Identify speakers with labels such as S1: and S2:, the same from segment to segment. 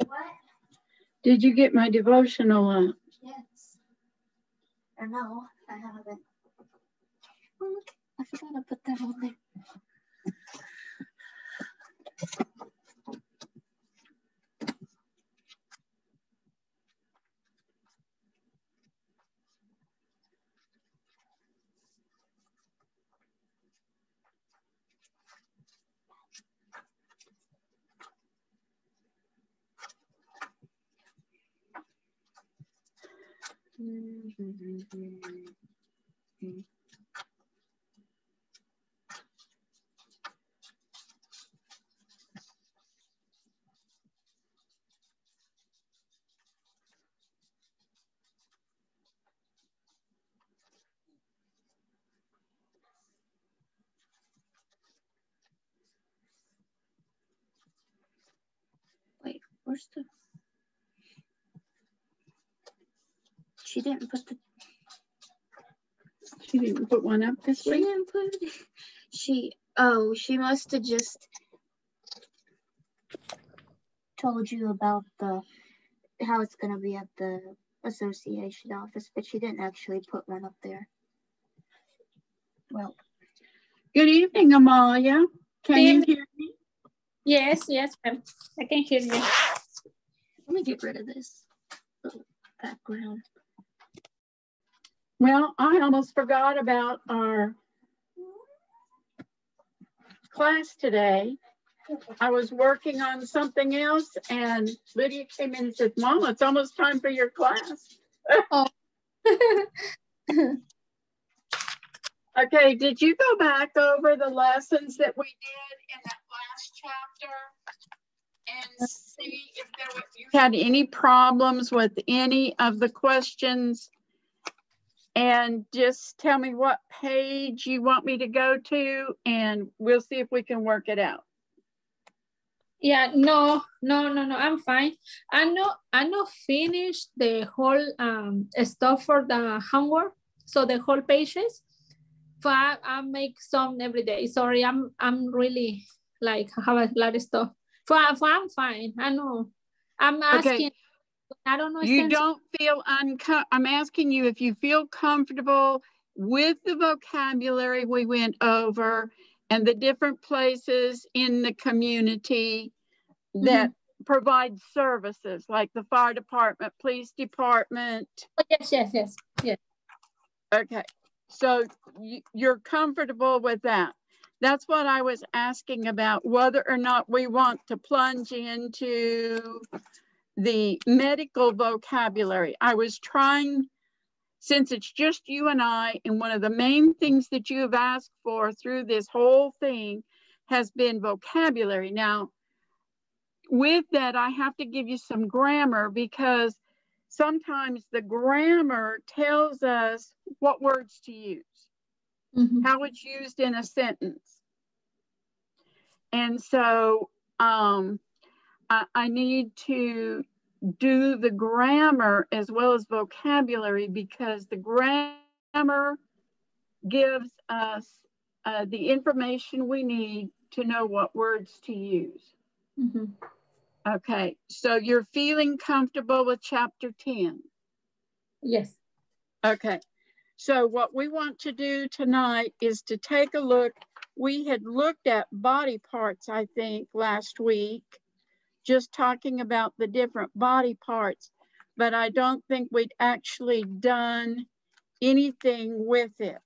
S1: What?
S2: Did you get my devotional up?
S1: Yes. Or no, I haven't. Oh, look, I forgot to put that on there. Wait, where's the? She didn't put the.
S2: She didn't put one up this week?
S1: She didn't put it. She must have just told you about how it's gonna be at the association office, but she didn't actually put one up there. Well.
S2: Good evening, Amalia. Can you hear me?
S3: Yes, ma'am. I can hear you.
S1: Let me get rid of this little background.
S2: Well, I almost forgot about our class today. I was working on something else and Lydia came in and said, Mama, it's almost time for your class.
S3: Oh.
S2: Okay, did you go back over the lessons that we did in that last chapter and see if you had any problems with any of the questions? And just tell me what page you want me to go to and we'll see if we can work it out.
S3: Yeah, no, I'm fine. I know finished the whole stuff for the homework, so the whole pages. But I make some every day. Sorry, I'm really like have a lot of stuff. For I'm fine. I know. I'm asking.
S2: Okay.
S3: I don't know.
S2: You don't feel I'm asking you if you feel comfortable with the vocabulary we went over and the different places in the community that provide services like the fire department, police department.
S3: Oh, yes.
S2: Okay, so you're comfortable with that. That's what I was asking about, whether or not we want to plunge into the medical vocabulary. I was trying, since it's just you and I, and one of the main things that you have asked for through this whole thing has been vocabulary. Now, with that, I have to give you some grammar because sometimes the grammar tells us what words to use, how it's used in a sentence. And so I need to do the grammar as well as vocabulary because the grammar gives us the information we need to know what words to use. Okay, so you're feeling comfortable with chapter 10?
S3: Yes.
S2: Okay, so what we want to do tonight is to take a look. We had looked at body parts, I think, last week, just talking about the different body parts, but I don't think we'd actually done anything with it.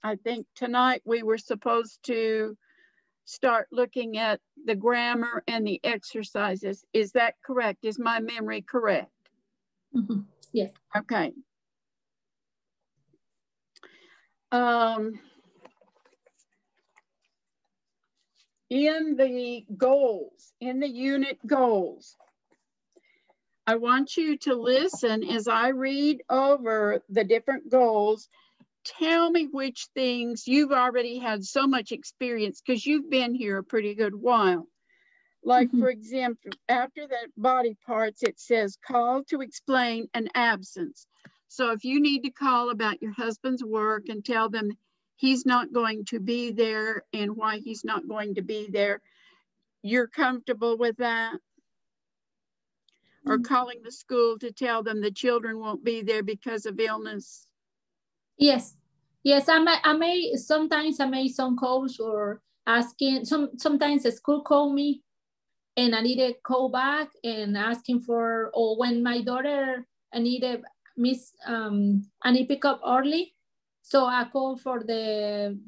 S2: I think tonight we were supposed to start looking at the grammar and the exercises. Is that correct? Is my memory correct?
S3: Yes.
S2: Okay. In the goals, in the unit goals, I want you to listen as I read over the different goals. Tell me which things you've already had so much experience because you've been here a pretty good while. Like, for example, after that body parts, it says call to explain an absence. So if you need to call about your husband's work and tell them he's not going to be there and why he's not going to be there, you're comfortable with that? or calling the school to tell them the children won't be there because of illness?
S3: Yes, yes. Sometimes I make some calls or asking. Sometimes the school call me, and I need to call back and asking for. Or when my daughter, I need to I need pick up early, so I call for the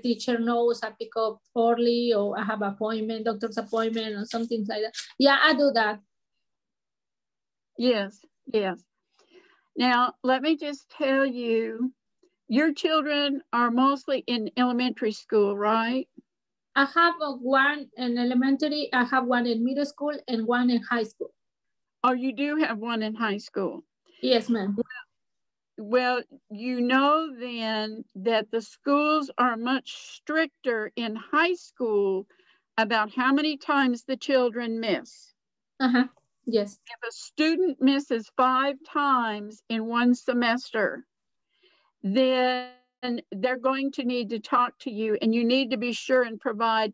S3: teacher knows I pick up early, or I have appointment, doctor's appointment, or something like that. Yeah, I do that.
S2: Yes, yes. Now, let me just tell you, your children are mostly in elementary school, right?
S3: I have one in elementary, I have one in middle school, and one in high school.
S2: Oh, you do have one in high school?
S3: Yes, ma'am.
S2: Well, you know then that the schools are much stricter in high school about how many times the children miss.
S3: Yes.
S2: If a student misses 5 times in one semester, then they're going to need to talk to you, and you need to be sure and provide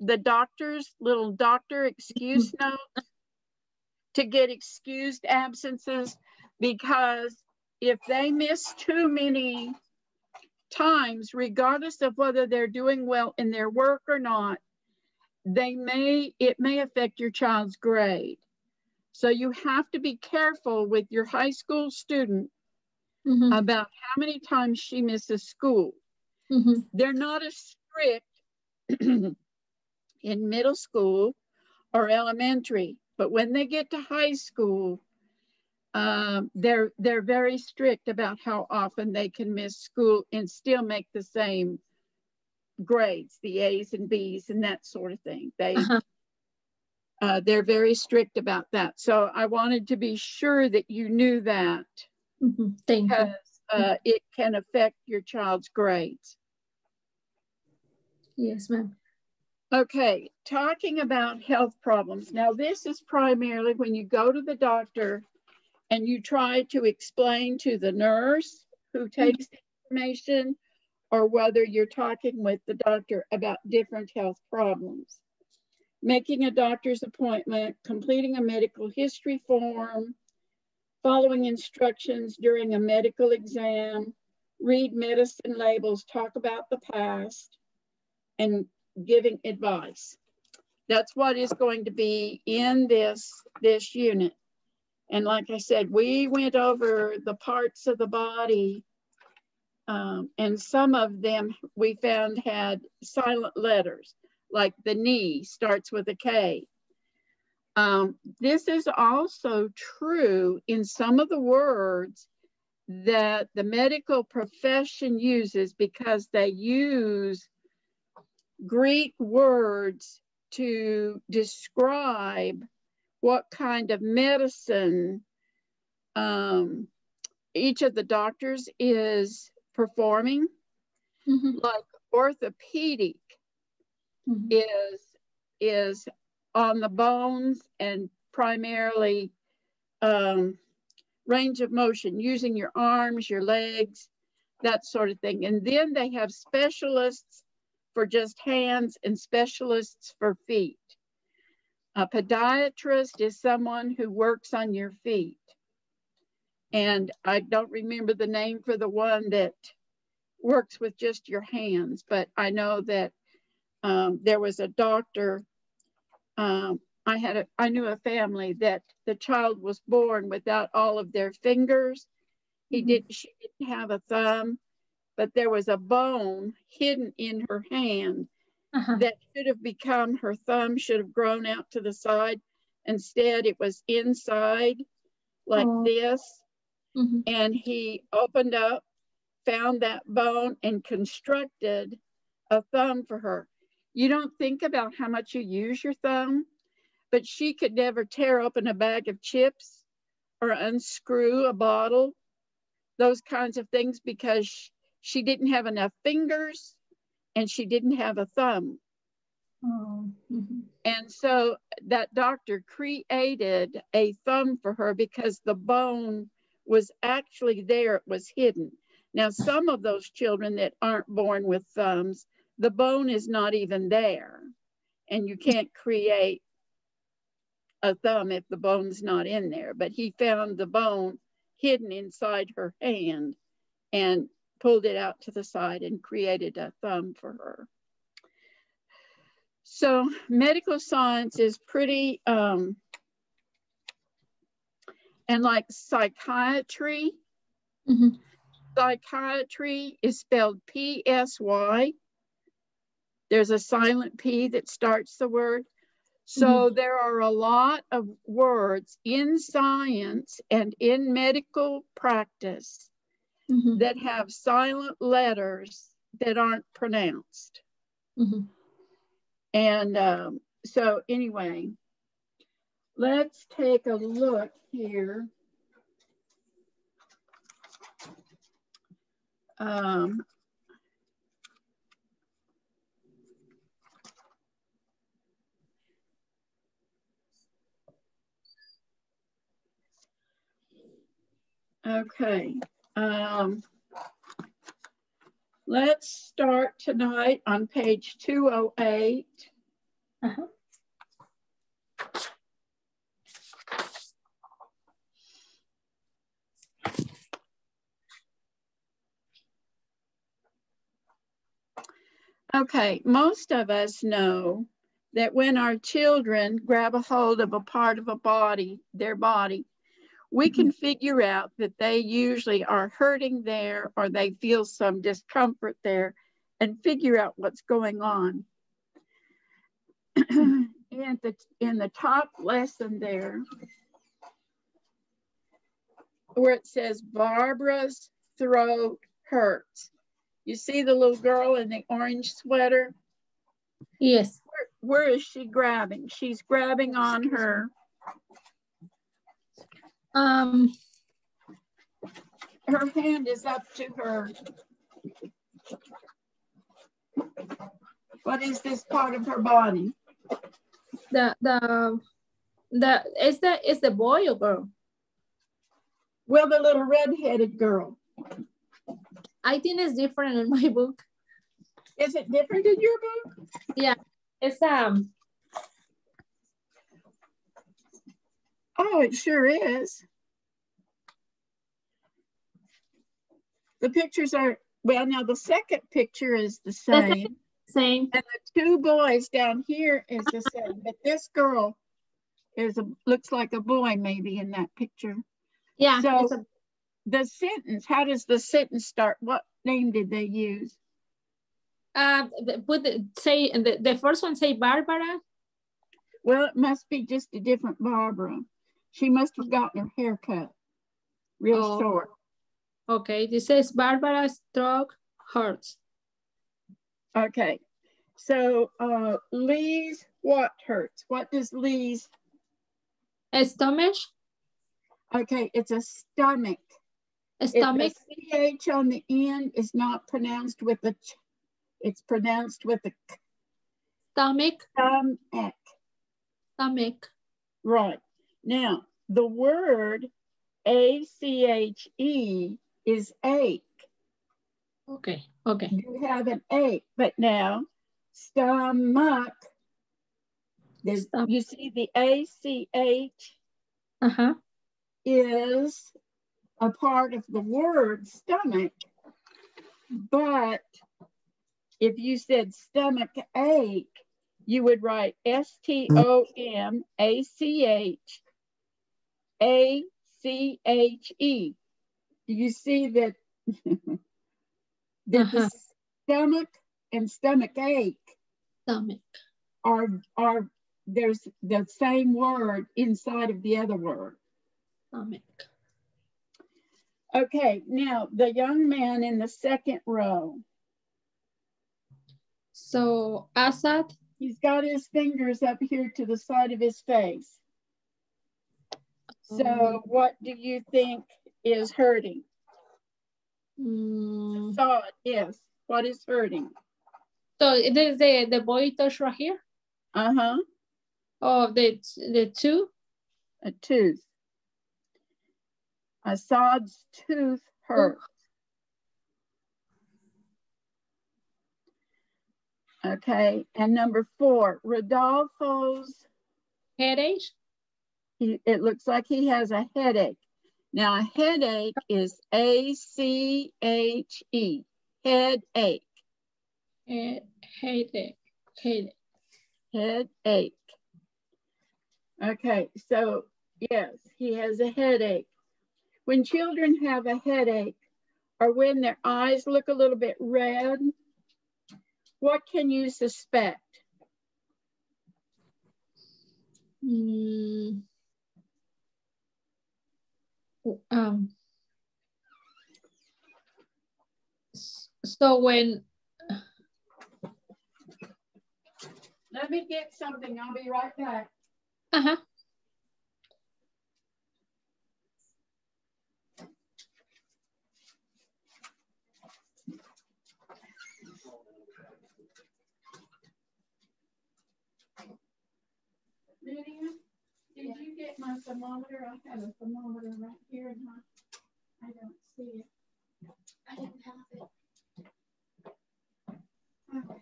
S2: the doctor's little doctor excuse note to get excused absences, because if they miss too many times, regardless of whether they're doing well in their work or not, it may affect your child's grade. So you have to be careful with your high school student about how many times she misses school. They're not as strict in middle school or elementary, but when they get to high school, they're very strict about how often they can miss school and still make the same grades, the A's and B's and that sort of thing. They're very strict about that. So I wanted to be sure that you knew that.
S3: Thank you.
S2: It can affect your child's grades.
S3: Yes, ma'am.
S2: Okay, talking about health problems. Now, this is primarily when you go to the doctor and you try to explain to the nurse who takes the information, or whether you're talking with the doctor about different health problems. Making a doctor's appointment, completing a medical history form, following instructions during a medical exam, read medicine labels, talk about the past, and giving advice. That's what is going to be in this unit. And like I said, we went over the parts of the body, and some of them we found had silent letters, like the knee starts with a K. This is also true in some of the words that the medical profession uses, because they use Greek words to describe what kind of medicine each of the doctors is performing. Like orthopedic is on the bones and primarily range of motion, using your arms, your legs, that sort of thing. And then they have specialists for just hands and specialists for feet. A podiatrist is someone who works on your feet. And I don't remember the name for the one that works with just your hands, but I know that there was a doctor. I knew a family that the child was born without all of their fingers. She didn't have a thumb, but there was a bone hidden in her hand that should have become her thumb, should have grown out to the side. Instead, it was inside like this. And he opened up, found that bone, and constructed a thumb for her. You don't think about how much you use your thumb, but she could never tear open a bag of chips or unscrew a bottle, those kinds of things, because she didn't have enough fingers and she didn't have a thumb. And so that doctor created a thumb for her because the bone was actually there, it was hidden. Now, some of those children that aren't born with thumbs, the bone is not even there, and you can't create a thumb if the bone's not in there, but he found the bone hidden inside her hand and pulled it out to the side and created a thumb for her. So medical science is pretty, and like psychiatry, psychiatry is spelled P-S-Y. There's a silent P that starts the word. So there are a lot of words in science and in medical practice that have silent letters that aren't pronounced. And so anyway, let's take a look here. Okay. Let's start tonight on page 208. Okay, most of us know that when our children grab a hold of a part of a body, their body, we can figure out that they usually are hurting there or they feel some discomfort there and figure out what's going on. In the top lesson there, where it says Barbara's throat hurts. You see the little girl in the orange sweater?
S3: Yes.
S2: Where is she grabbing? She's grabbing on her. Her hand is up to her. What is this part of her body?
S3: Is the boy or girl?
S2: Well, the little red-headed girl.
S3: I think it's different in my book.
S2: Is it different in your book?
S3: Yeah, it's
S2: Oh, it sure is. The pictures are, well, now the second picture is the same.
S3: Same.
S2: And the two boys down here is the same, but this girl looks like a boy maybe in that picture.
S3: Yeah.
S2: So the sentence, how does the sentence start? What name did they use?
S3: The first one say Barbara.
S2: Well, it must be just a different Barbara. She must have gotten her hair cut real short.
S3: Okay, this says Barbara's throat hurts.
S2: Okay, so Lee's what hurts? What does Lee's?
S3: A stomach.
S2: Okay, it's a stomach.
S3: A stomach.
S2: The CH on the end is not pronounced with a ch. It's pronounced with a k.
S3: Stomach.
S2: Stomach.
S3: Stomach.
S2: Right. Now, the word A-C-H-E is ache.
S3: Okay, okay.
S2: You have an ache, but now stomach, you see the A-C-H is a part of the word stomach, but if you said stomach ache, you would write S-T-O-M-A-C-H-A-C-H-E. Do you see that? The stomach and stomach ache are there's the same word inside of the other word.
S3: Stomach.
S2: Okay, now the young man in the second row.
S3: So Asad,
S2: he's got his fingers up here to the side of his face. So what do you think is hurting? Assad, yes. What is hurting?
S3: So it is the boy touch right here? Oh, the tooth?
S2: A tooth. Assad's tooth hurts. Okay, and number 4, Rodolfo's
S3: headache.
S2: It looks like he has a headache. Now, a headache is A-C-H-E, headache.
S3: Headache.
S2: Headache. Okay, so yes, he has a headache. When children have a headache or when their eyes look a little bit red, what can you suspect?
S3: So when...
S2: Let me get something. I'll be right back.
S3: Uh-huh.
S2: Lydia, did you get my thermometer? I have a thermometer right here and I don't see it. I didn't have it. Okay.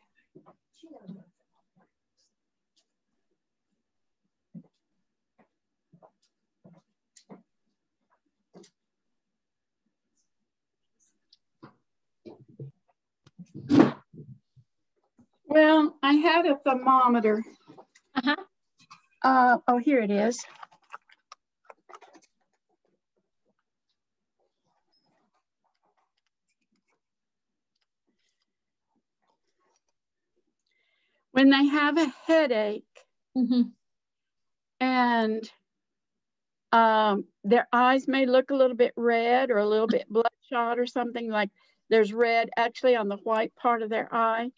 S2: Well, I had a thermometer.
S3: Uh-huh.
S2: Oh, here it is. When they have a headache and their eyes may look a little bit red or a little bit bloodshot or something, like there's red actually on the white part of their eye,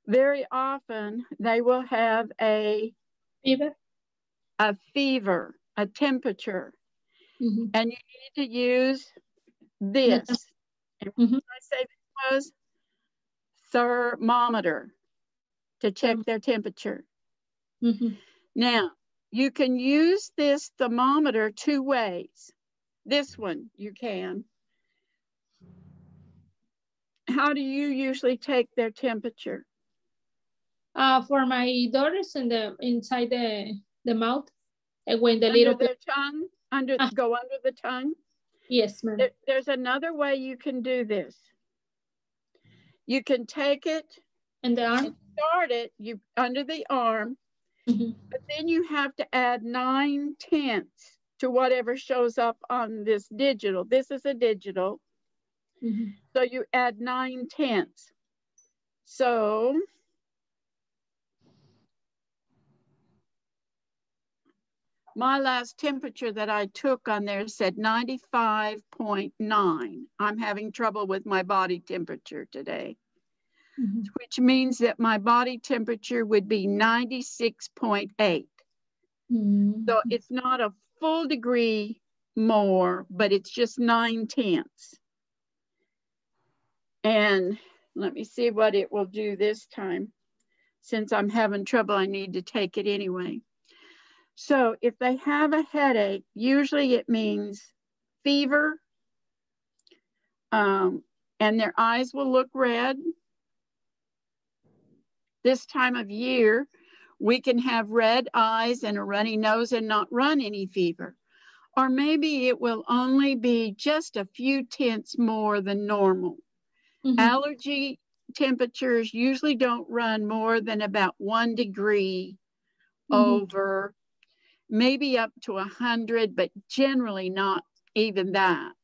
S2: very often they will have a fever, a temperature. And you need to use this. And what I say this was? Thermometer, to check their temperature. Now, you can use this thermometer two ways. This one you can. How do you usually take their temperature?
S3: For my daughters inside the mouth, when the
S2: under
S3: little
S2: their tongue, go under the tongue.
S3: Yes, ma'am.
S2: There's another way you can do this. You can take it
S3: and the arm,
S2: and start it under the arm, but then you have to add 9/10 to whatever shows up on this digital. This is a digital. So you add 9/10. So my last temperature that I took on there said 95.9. I'm having trouble with my body temperature today, which means that my body temperature would be 96.8. So it's not a full degree more, but it's just 9/10. And let me see what it will do this time. Since I'm having trouble, I need to take it anyway. So if they have a headache, usually it means fever, and their eyes will look red. This time of year, we can have red eyes and a runny nose and not run any fever. Or maybe it will only be just a few tenths more than normal. Allergy temperatures usually don't run more than about 1 degree over, maybe up to 100, but generally not even that,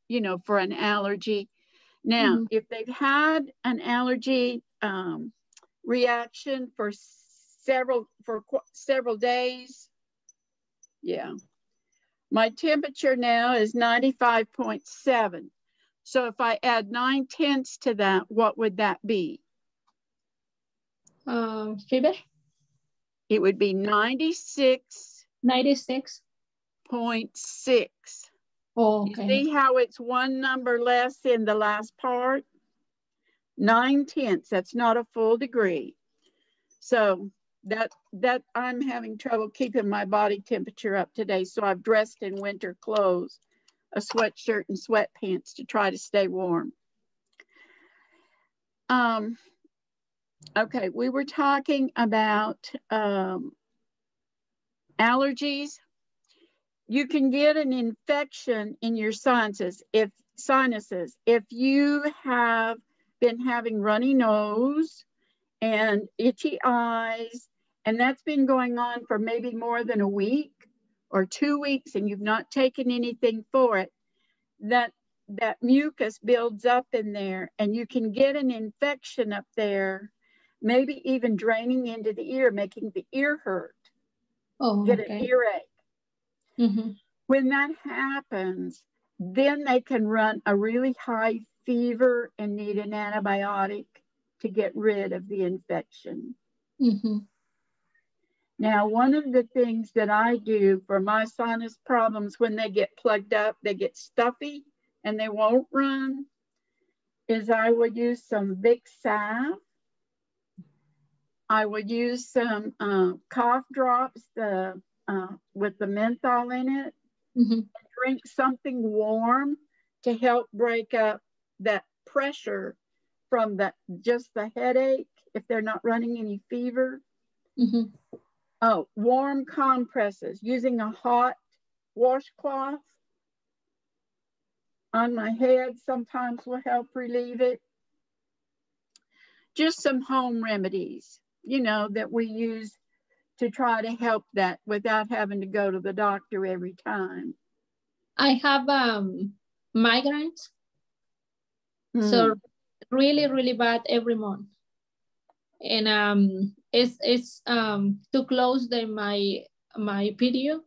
S2: for an allergy. Now, if they've had an allergy reaction for several days, yeah. My temperature now is 95.7. So if I add 9/10 to that, what would that be?
S3: Fever?
S2: It would be 96.
S3: 96.6. Oh, okay.
S2: You see how it's one number less in the last part? 9/10. That's not a full degree. So that I'm having trouble keeping my body temperature up today. So I've dressed in winter clothes, a sweatshirt and sweatpants to try to stay warm. Okay, we were talking about allergies. you can get an infection in your sinuses. If you have been having runny nose and itchy eyes, and that's been going on for maybe more than a week or 2 weeks, and you've not taken anything for it, that mucus builds up in there, and you can get an infection up there, maybe even draining into the ear, making the ear hurt. Get an earache.
S3: Mm-hmm.
S2: When that happens, then they can run a really high fever and need an antibiotic to get rid of the infection.
S3: Mm-hmm.
S2: Now, one of the things that I do for my sinus problems when they get plugged up, they get stuffy and they won't run, is I will use some Vicks salve. I would use some cough drops with the menthol in it.
S3: Mm-hmm.
S2: Drink something warm to help break up that pressure from just the headache if they're not running any fever.
S3: Mm-hmm.
S2: Oh, warm compresses, using a hot washcloth on my head sometimes will help relieve it. Just some home remedies, that we use to try to help that without having to go to the doctor every time.
S3: I have migraines. So really, really bad every month. And it's too close to my period.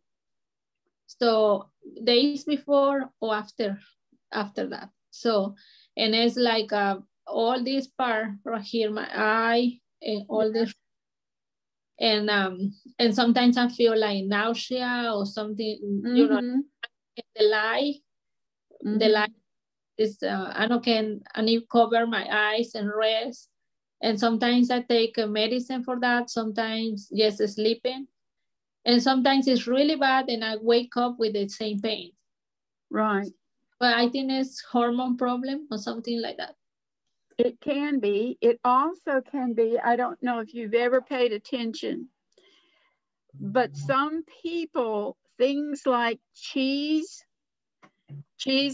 S3: So days before or after that. So, and it's like all this part right here, my eye and all this. And sometimes I feel like nausea or something, the light is, I need to cover my eyes and rest. And sometimes I take a medicine for that. Sometimes just sleeping. And sometimes it's really bad and I wake up with the same pain.
S2: Right.
S3: But I think it's hormone problem or something like that.
S2: It can be. It also can be, I don't know if you've ever paid attention, but some people, things like cheese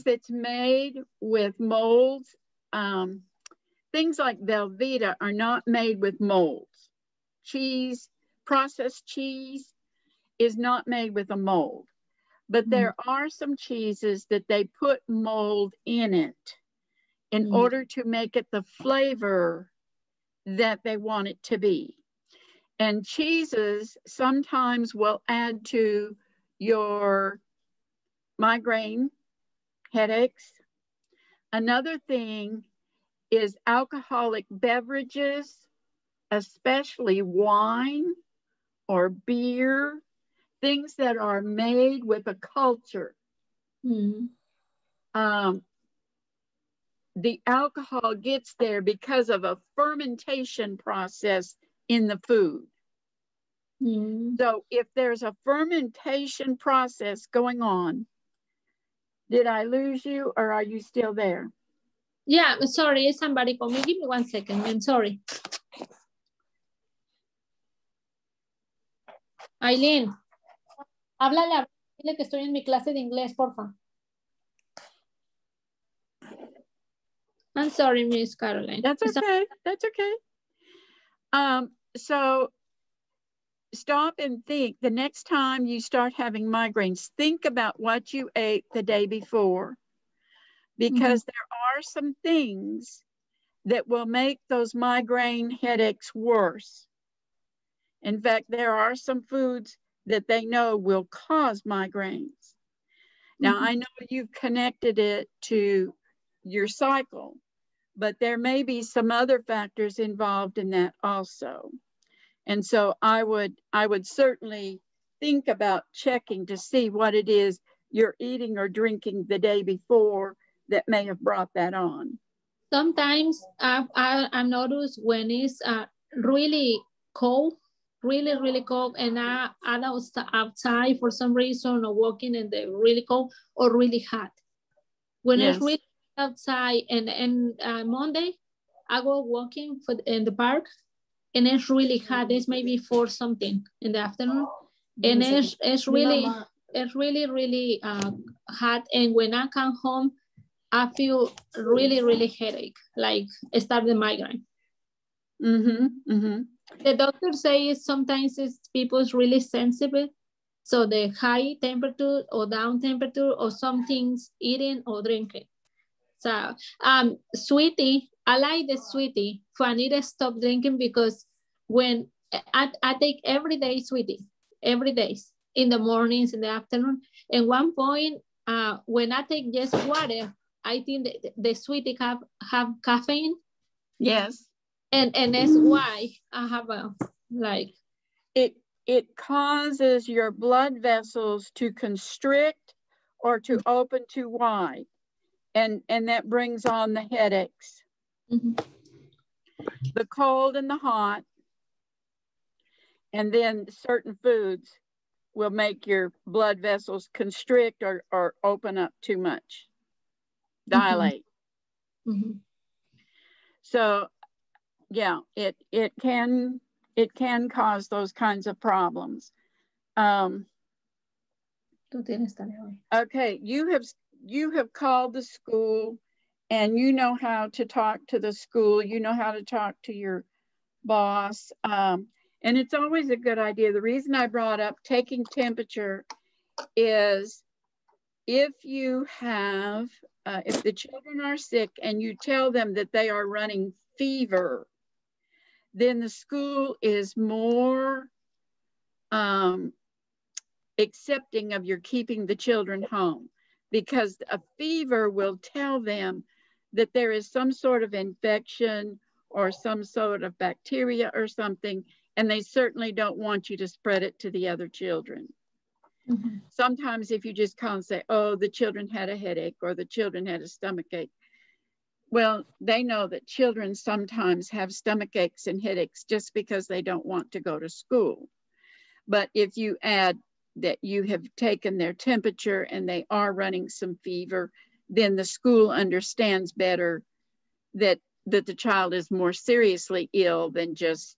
S2: that's made with molds, things like Velveeta are not made with molds. Processed cheese is not made with a mold, but there are some cheeses that they put mold in it in order to make it the flavor that they want it to be. And cheeses sometimes will add to your migraine, headaches. Another thing is alcoholic beverages, especially wine or beer, things that are made with a culture. The alcohol gets there because of a fermentation process in the food. So if there's a fermentation process going on, did I lose you or are you still there?
S3: Yeah, sorry, somebody called me. Give me 1 second. I'm sorry. Aileen, háblale, dile que estoy en mi clase de inglés, porfa. I'm sorry, Miss Caroline.
S2: That's okay. That's okay. So stop and think. The next time you start having migraines, think about what you ate the day before, because there are some things that will make those migraine headaches worse. In fact, there are some foods that they know will cause migraines. Now, I know you've connected it to your cycle, but there may be some other factors involved in that also. And so I would certainly think about checking to see what it is you're eating or drinking the day before that may have brought that on.
S3: Sometimes I notice when it's really cold, really cold, and I'm outside for some reason or walking in the really cold or really hot. When it's really outside and Monday, I go walking in the park and it's really hot. It's maybe 4 something in the afternoon. And it's really really, really hot. And when I come home, I feel really, really headache, like start the migraine. The doctor says sometimes it's people's really sensitive. So the high temperature or down temperature or something's eating or drinking. So sweetie, I like the sweetie. So I need to stop drinking because when I take every day sweetie, every day, in the mornings, in the afternoon. And one point, when I take just water, I think the sweetie have caffeine.
S2: Yes.
S3: And that's why I have a, like.
S2: It causes your blood vessels to constrict or to open too wide. And that brings on the headaches. The cold and the hot. And then certain foods will make your blood vessels constrict or open up too much, dilate. So yeah, it can cause those kinds of problems. Okay, you have called the school and you know how to talk to the school, you know how to talk to your boss. And it's always a good idea. The reason I brought up taking temperature is if you have, if the children are sick and you tell them that they are running fever, then the school is more accepting of your keeping the children home, because a fever will tell them that there is some sort of infection or some sort of bacteria or something, and they certainly don't want you to spread it to the other children. Sometimes if you just call and say, oh, the children had a headache or the children had a stomach ache, well, they know that children sometimes have stomach aches and headaches just because they don't want to go to school. But if you add that you have taken their temperature and they are running some fever, then the school understands better that the child is more seriously ill than just,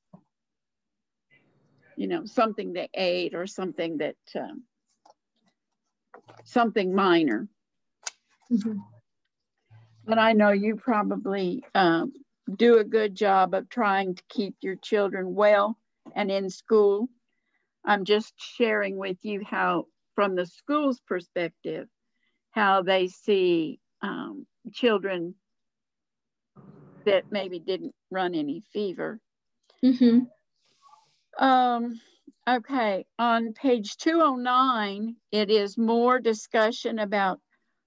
S2: you know, something they ate or something that, something minor. But I know you probably do a good job of trying to keep your children well and in school. I'm just sharing with you how, from the school's perspective, how they see children that maybe didn't run any fever. Okay, on page 209, it is more discussion about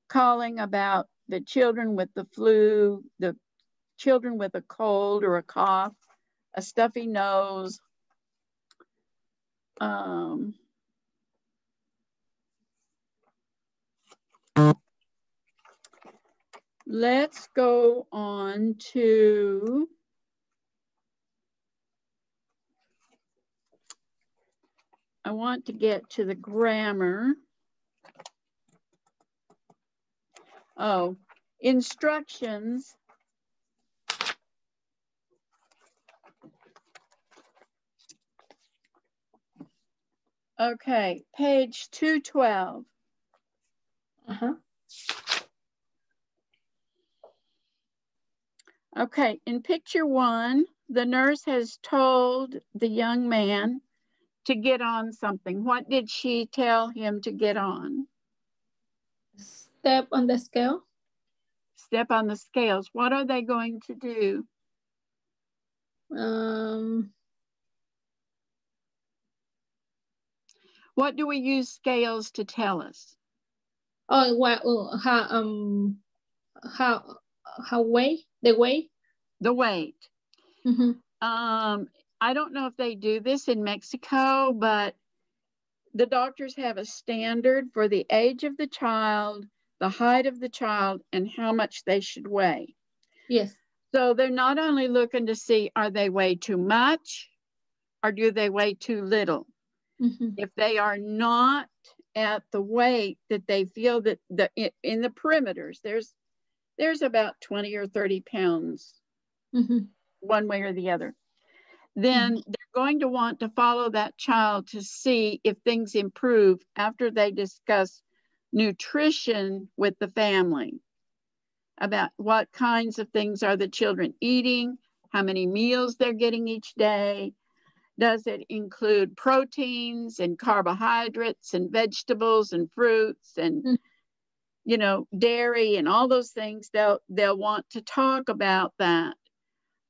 S2: calling about the children with the flu, the children with a cold or a cough, a stuffy nose. Let's go on to I want to get to the grammar. Oh, instructions. Okay, page 212. Okay, in picture 1, the nurse has told the young man to get on something. What did she tell him to get on?
S3: Step on the scale.
S2: Step on the scales. What are they going to do? What do we use scales to tell us?
S3: Oh, well, how weight? The weight?
S2: The weight. I don't know if they do this in Mexico, but the doctors have a standard for the age of the child, the height of the child, and how much they should weigh.
S3: Yes.
S2: So they're not only looking to see, are they weigh too much or do they weigh too little? If they are not at the weight that they feel that in the perimeters, there's about 20 or 30 pounds one way or the other. then they're going to want to follow that child to see if things improve after they discuss nutrition with the family, about what kinds of things are the children eating, how many meals they're getting each day. Does it include proteins and carbohydrates and vegetables and fruits and, you know, dairy and all those things? They'll want to talk about that.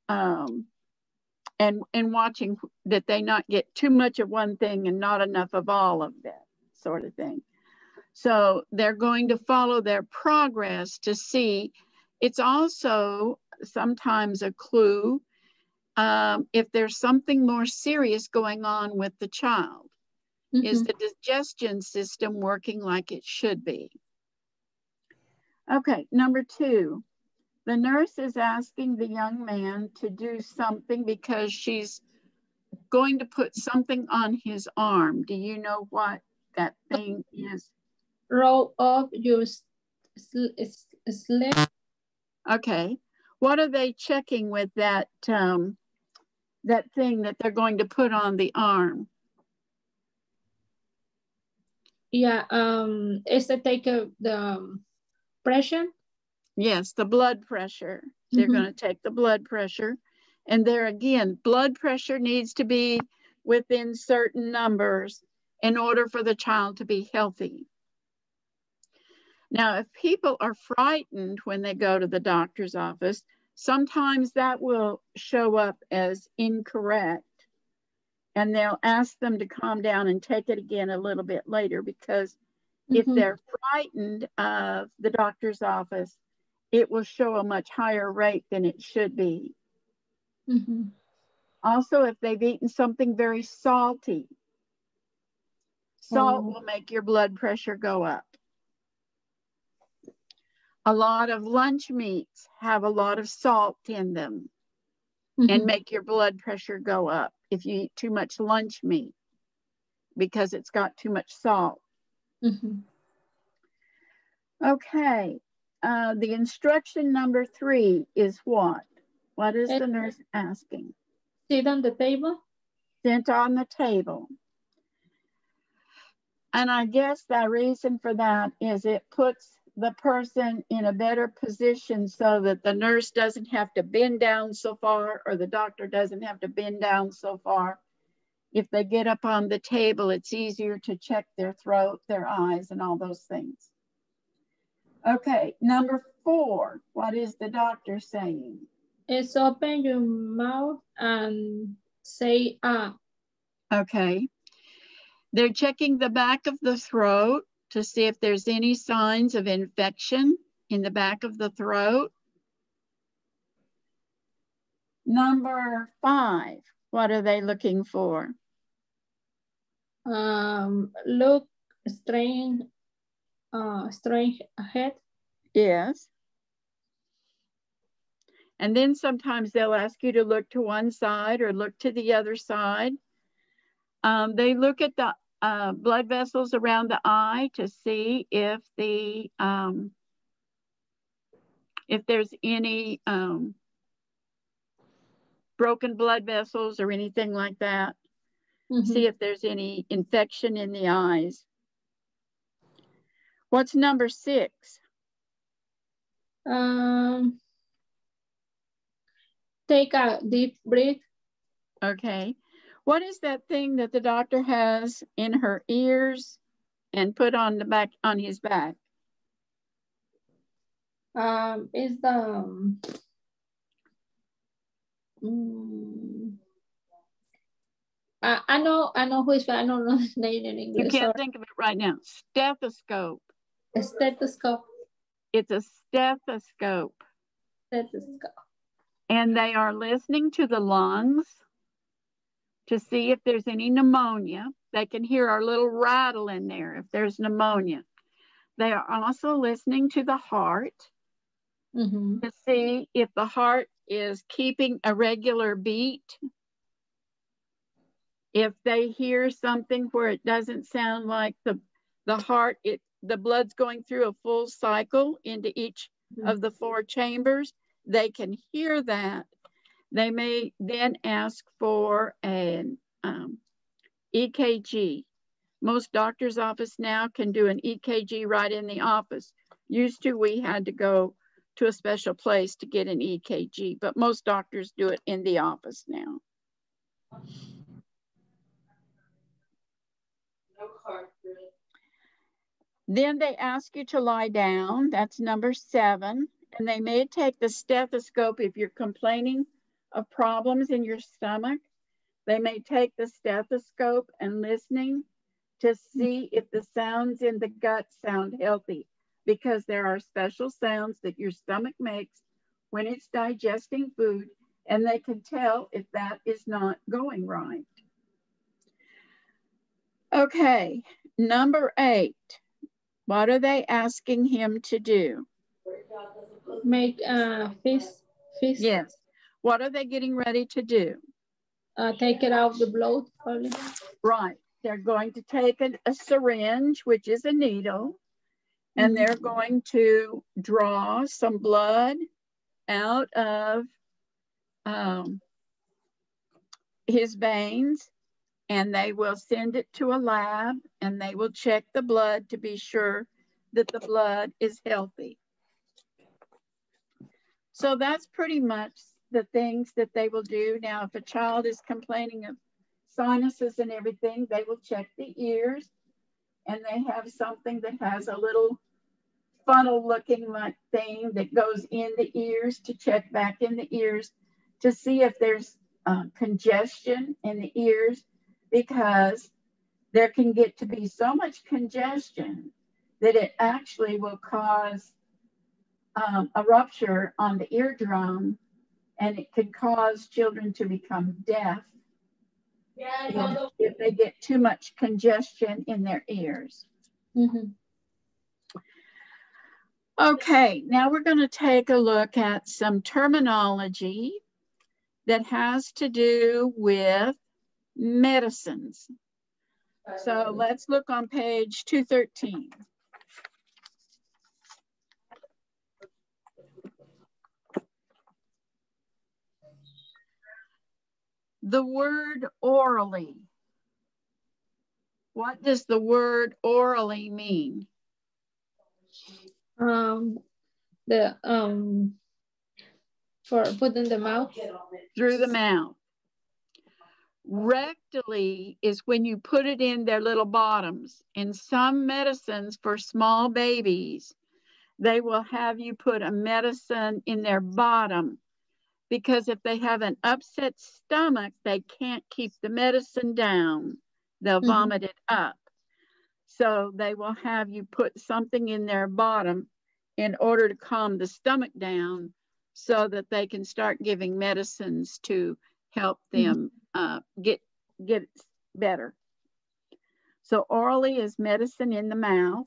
S2: And watching that they not get too much of one thing and not enough of all of that sort of thing. So they're going to follow their progress to see. It's also sometimes a clue if there's something more serious going on with the child. Is the digestion system working like it should be? Okay, number 2. The nurse is asking the young man to do something because she's going to put something on his arm. Do you know what that thing is?
S3: Roll up your sleeve.
S2: Okay. What are they checking with that, that thing that they're going to put on the arm?
S3: Yeah, is to take the pressure?
S2: Yes, the blood pressure. They're going to take the blood pressure. And there again, blood pressure needs to be within certain numbers in order for the child to be healthy. Now, if people are frightened when they go to the doctor's office, sometimes that will show up as incorrect. And they'll ask them to calm down and take it again a little bit later, because if they're frightened of the doctor's office, it will show a much higher rate than it should be. Also, if they've eaten something very salty, salt will make your blood pressure go up. A lot of lunch meats have a lot of salt in them and make your blood pressure go up if you eat too much lunch meat because it's got too much salt. Okay. The instruction number 3 is what? What is the nurse asking?
S3: Sit on the table.
S2: Sit on the table. And I guess the reason for that is it puts the person in a better position so that the nurse doesn't have to bend down so far, or the doctor doesn't have to bend down so far. If they get up on the table, it's easier to check their throat, their eyes, and all those things. Okay, number 4, what is the doctor saying?
S3: It's open your mouth and say, ah.
S2: Okay. They're checking the back of the throat to see if there's any signs of infection in the back of the throat. Number 5, what are they looking for?
S3: Look straight ahead.
S2: Yes. And then sometimes they'll ask you to look to one side or look to the other side. They look at the blood vessels around the eye to see if there's any broken blood vessels or anything like that. See if there's any infection in the eyes. What's number 6?
S3: Take a deep breath.
S2: Okay. What is that thing that the doctor has in her ears and put on the back, on his back?
S3: Is the I know which, but I don't know the name in English.
S2: You can't think of it right now. Stethoscope.
S3: A stethoscope.
S2: It's a stethoscope.
S3: Stethoscope.
S2: And they are listening to the lungs to see if there's any pneumonia. They can hear our little rattle in there if there's pneumonia. They are also listening to the heart to see if the heart is keeping a regular beat. If they hear something where it doesn't sound like the heart, the blood's going through a full cycle into each of the 4 chambers, they can hear that. They may then ask for an EKG. Most doctor's office now can do an EKG right in the office. Used to, we had to go to a special place to get an EKG, but most doctors do it in the office now. Then they ask you to lie down. That's number 7. And they may take the stethoscope if you're complaining of problems in your stomach. They may take the stethoscope and listening to see if the sounds in the gut sound healthy, because there are special sounds that your stomach makes when it's digesting food, and they can tell if that is not going right. Okay, number 8. What are they asking him to do?
S3: Make fish.
S2: Yes. What are they getting ready to do?
S3: Take it out of the blood, probably.
S2: Right. They're going to take a syringe, which is a needle, and they're going to draw some blood out of his veins, and they will send it to a lab, and they will check the blood to be sure that the blood is healthy. So that's pretty much the things that they will do. Now, if a child is complaining of sinuses and everything, they will check the ears, and they have something that has a little funnel looking like thing that goes in the ears to check back in the ears to see if there's congestion in the ears, because there can get to be so much congestion that it actually will cause a rupture on the eardrum, and it can cause children to become deaf if they get too much congestion in their ears. Okay, now we're going to take a look at some terminology that has to do with medicines. So let's look on page 213. The word orally. What does the word orally mean?
S3: For put in the mouth.
S2: Through the mouth. Rectally is when you put it in their little bottoms. In some medicines for small babies, they will have you put a medicine in their bottom, because if they have an upset stomach, they can't keep the medicine down. They'll vomit it up. So they will have you put something in their bottom in order to calm the stomach down, so that they can start giving medicines to help them get better. So orally is medicine in the mouth.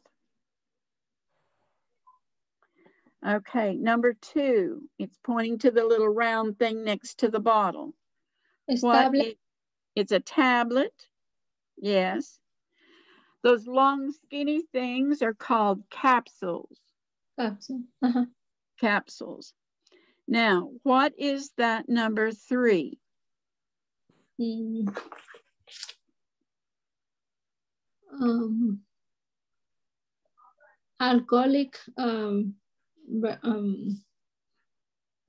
S2: Okay, number 2, it's pointing to the little round thing next to the bottle.
S3: It's tablet.
S2: It's a tablet, yes. Those long skinny things are called capsules. Capsules. Now, what is that number 3?
S3: Alcoholic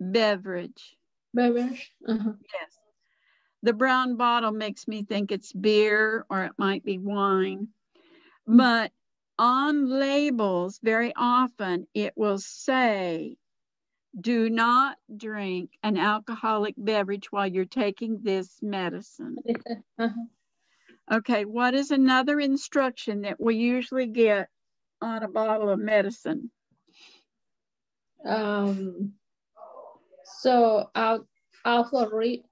S2: beverage.
S3: Beverage.
S2: Yes. The brown bottle makes me think it's beer, or it might be wine. But on labels, very often it will say, do not drink an alcoholic beverage while you're taking this medicine. Okay, what is another instruction that we usually get on a bottle of medicine?
S3: So out of reach.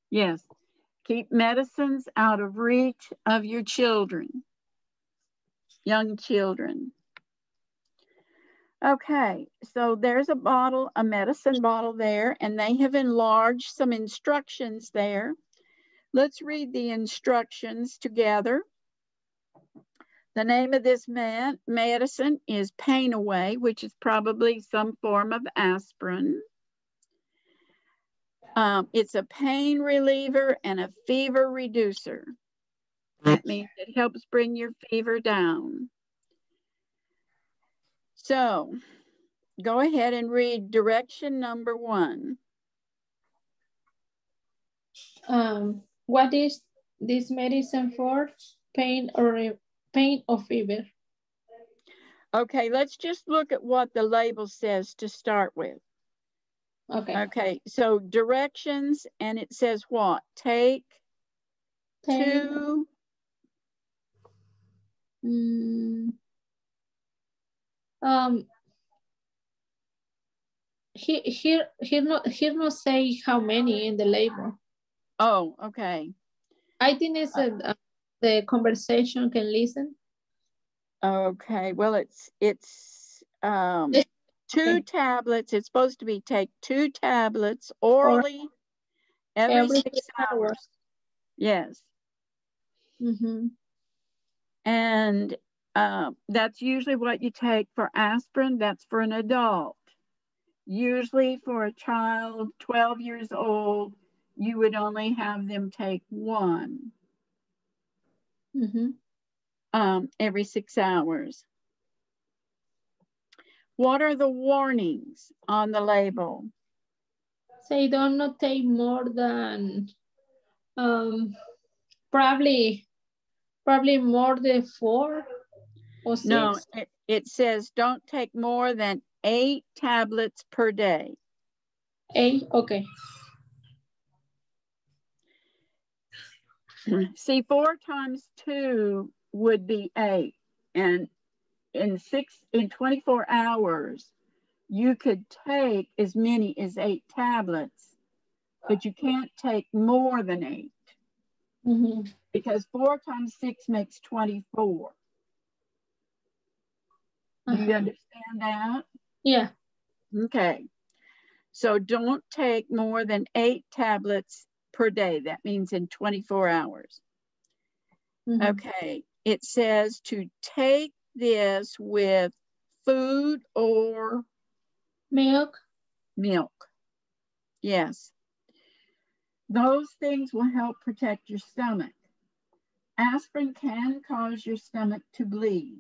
S2: Yes, keep medicines out of reach of your children, young children. Okay, so there's a bottle, a medicine bottle there, and they have enlarged some instructions there. Let's read the instructions together. The name of this medicine is Pain Away, which is probably some form of aspirin. It's a pain reliever and a fever reducer. That means it helps bring your fever down. So go ahead and read direction number 1.
S3: What is this medicine for? Pain or fever?
S2: Okay, let's just look at what the label says to start with. Okay, so directions, and it says what? Take 2.
S3: Here not say how many in the label.
S2: Oh, okay.
S3: I think it's the conversation can listen.
S2: Okay, well, it's 2 tablets. It's supposed to be take 2 tablets orally every 6 hours. Yes. And that's usually what you take for aspirin. That's for an adult. Usually for a child 12 years old, you would only have them take 1 every 6 hours. What are the warnings on the label?
S3: Say don't not take more than probably more than 4 or 6.
S2: No, it says don't take more than 8 tablets per day.
S3: 8, okay.
S2: See, 4 times 2 would be 8, and in 24 hours, you could take as many as 8 tablets, but you can't take more than 8 because 4 times 6 makes 24. Do you understand that?
S3: Yeah.
S2: Okay. So don't take more than 8 tablets per day. That means in 24 hours. Okay. It says to take this with food or
S3: milk.
S2: Milk. Yes. Those things will help protect your stomach. Aspirin can cause your stomach to bleed.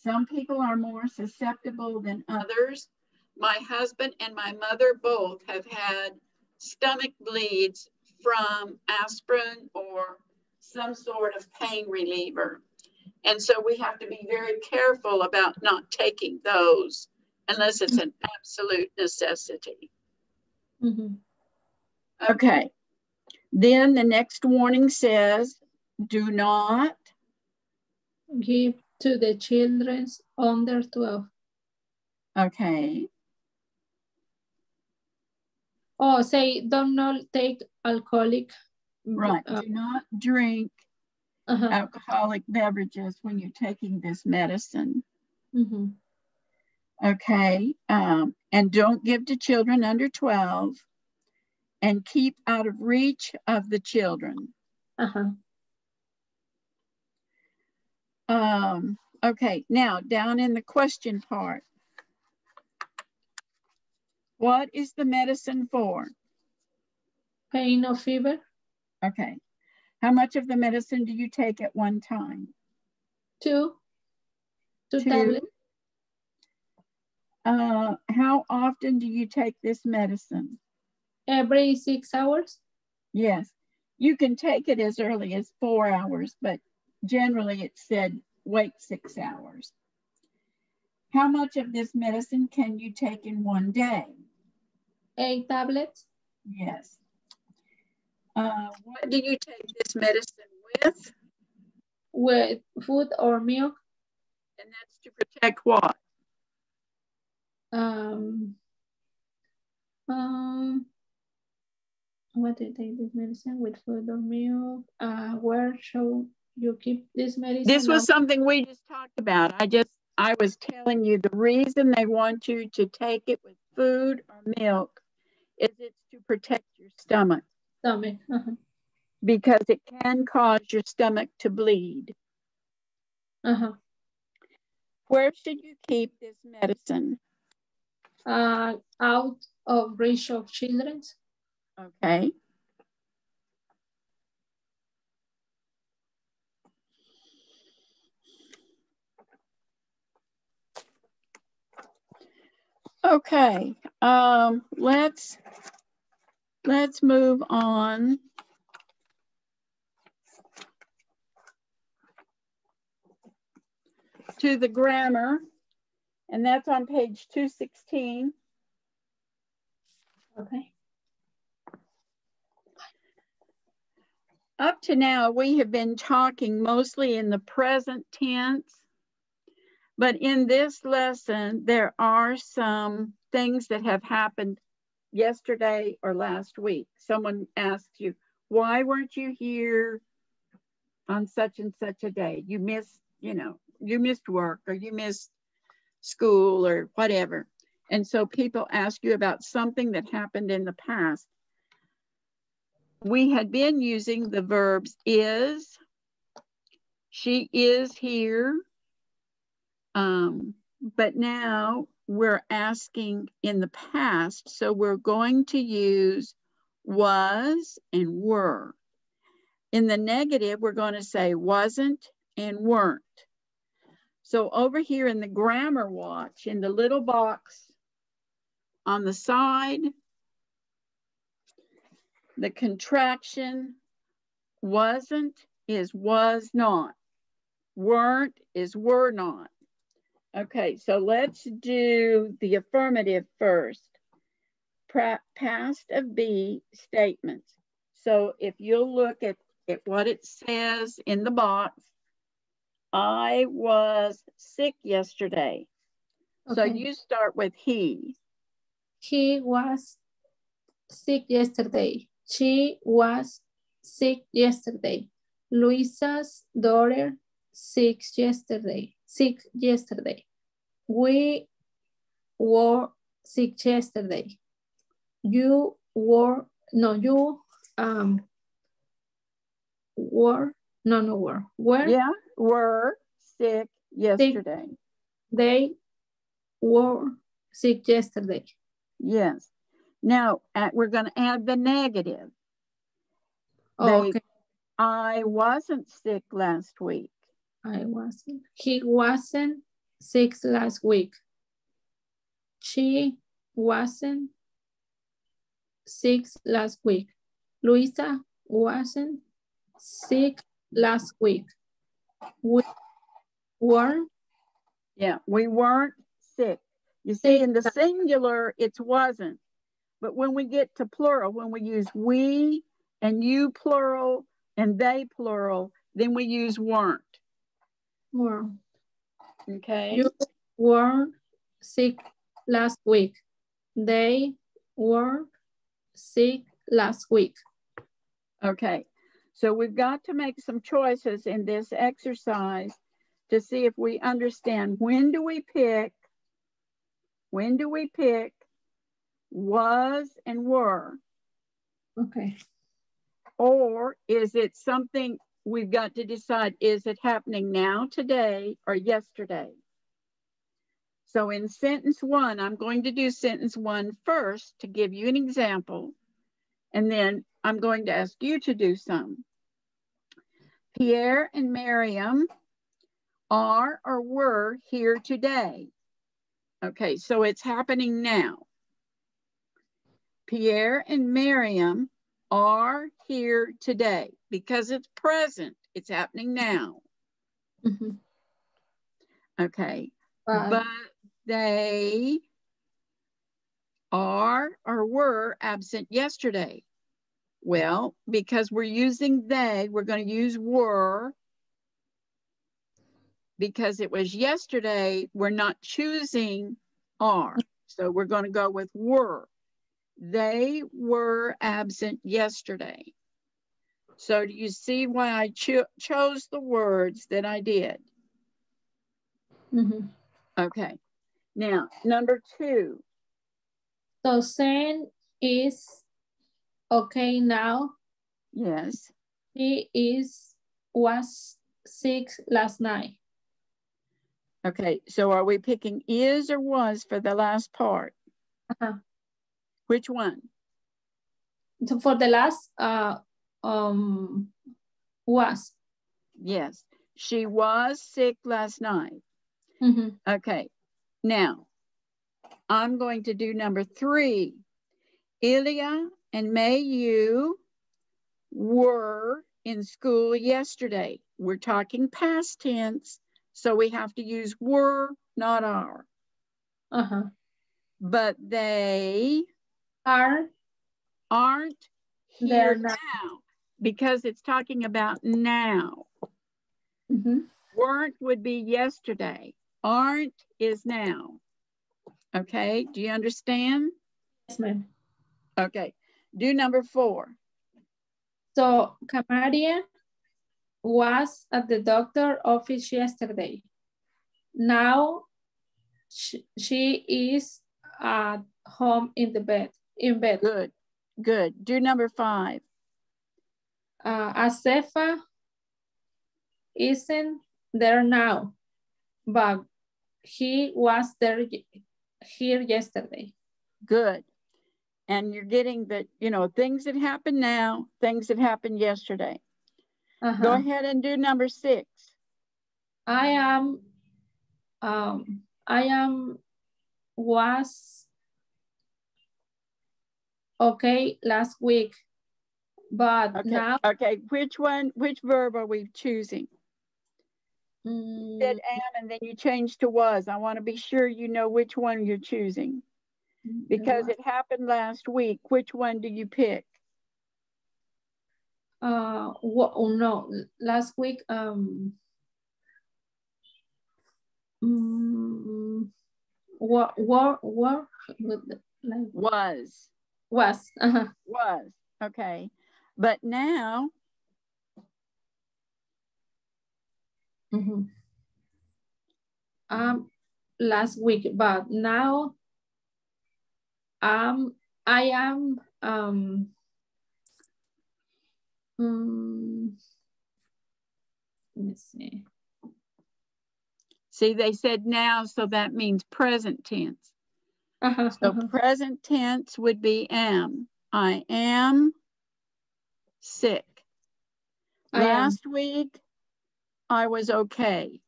S2: Some people are more susceptible than others. My husband and my mother both have had stomach bleeds from aspirin or some sort of pain reliever. And so we have to be very careful about not taking those unless it's an absolute necessity. Okay. Then the next warning says, do not
S3: give to the children under 12.
S2: Okay.
S3: Oh, say don't not take alcoholic.
S2: Right. Do not drink alcoholic beverages when you're taking this medicine. Okay. And don't give to children under 12 and keep out of reach of the children. Okay. Now down in the question part. What is the medicine for?
S3: Pain or fever.
S2: Okay. How much of the medicine do you take at one time?
S3: 2 tablets.
S2: How often do you take this medicine?
S3: Every 6 hours?
S2: Yes. You can take it as early as 4 hours, but generally it said wait 6 hours. How much of this medicine can you take in one day?
S3: 8 tablets.
S2: Yes. What do you take this medicine with?
S3: With food or milk.
S2: And that's to protect what?
S3: What do you take this medicine with food or milk? Where should you keep this medicine?
S2: This was something we just talked about. I was telling you the reason they want you to take it with food or milk is it's to protect your stomach. Because it can cause your stomach to bleed. Where should you keep this medicine?
S3: Out of reach of children.
S2: Okay. Okay, let's move on to the grammar, and that's on page 216.
S3: Okay.
S2: Up to now, we have been talking mostly in the present tense, but in this lesson, there are some things that have happened yesterday or last week. Someone asked you, why weren't you here on such and such a day? You missed, you missed work, or you missed school, or whatever. And so people ask you about something that happened in the past. We had been using the verbs is, she is here, but now we're asking in the past, so we're going to use was and were. In the negative, we're going to say wasn't and weren't. So over here in the grammar watch, in the little box on the side, the contraction wasn't is was not. Weren't is were not. Okay, so let's do the affirmative first. Past of be statements. So if you'll look at what it says in the box, I was sick yesterday. Okay. So you start with he.
S3: He was sick yesterday. She was sick yesterday. Luisa's daughter sick yesterday. We were sick yesterday. You were
S2: sick yesterday.
S3: They were sick yesterday.
S2: Yes. Now we're going to add the negative.
S3: Okay.
S2: I wasn't sick last week.
S3: I wasn't. He wasn't sick last week. She wasn't sick last week. Luisa wasn't sick last week. We weren't.
S2: Yeah, we weren't sick. You see, in the singular, it's wasn't. But when we get to plural, when we use we and you plural and they plural, then we use weren't.
S3: Weren't.
S2: Okay.
S3: You weren't sick last week. They were sick last week.
S2: Okay. So we've got to make some choices in this exercise to see if we understand when do we pick was and were.
S3: Okay.
S2: Or is it something we've got to decide, is it happening now, today, or yesterday? So in sentence one, I'm going to do sentence one first to give you an example, and then I'm going to ask you to do some. Pierre and Miriam are or were here today. Okay, so it's happening now. Pierre and Miriam are here today because it's present. It's happening now.
S3: Mm-hmm.
S2: Okay, but they are or were absent yesterday. Well, because we're using they, we're going to use were. Because it was yesterday, we're not choosing are. So we're going to go with were. They were absent yesterday. So do you see why I chose the words that I did?
S3: Mm-hmm.
S2: Okay. Now, number two.
S3: So Sam is okay now.
S2: Yes.
S3: He was sick last night.
S2: Okay, so are we picking is or was for the last part?
S3: Uh-huh.
S2: Which one?
S3: So for the last, was.
S2: Yes, she was sick last night.
S3: Mm-hmm.
S2: Okay, now I'm going to do number 3. Ilya and Mayu were in school yesterday. We're talking past tense, so we have to use were, not are.
S3: Uh-huh.
S2: But they
S3: Are
S2: aren't
S3: there
S2: here
S3: now.
S2: now because it's talking about now.
S3: Mm-hmm.
S2: Weren't would be yesterday. Aren't is now. Okay, do you understand?
S3: Yes, ma'am.
S2: Okay, do number 4.
S3: So Kamaria was at the doctor office yesterday. Now she is at home in bed.
S2: Good, good. Do number 5.
S3: Asefa isn't there now, but he was here yesterday.
S2: Good. And you're getting the, things that happen now, things that happened yesterday. Go ahead and do number 6.
S3: I was okay last week, but now.
S2: Okay, which verb are we choosing? You said am and then you changed to was. I want to be sure you know which one you're choosing. Because it happened last week. Which one do you pick?
S3: No, last week, what like
S2: was.
S3: Was.
S2: Was. Okay. But now.
S3: Last week, but now I am let me see.
S2: See, they said now, so that means present tense. So present tense would be am. I am sick. Last week, I was okay.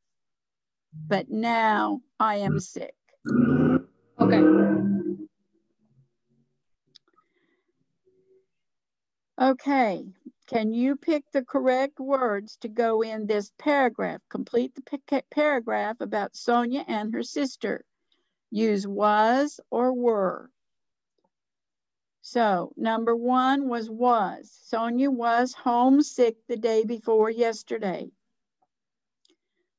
S2: But now I am sick.
S3: Okay.
S2: Okay. Can you pick the correct words to go in this paragraph? Complete the paragraph about Sonia and her sister. Use was or were. So number 1 was. Sonia was homesick the day before yesterday.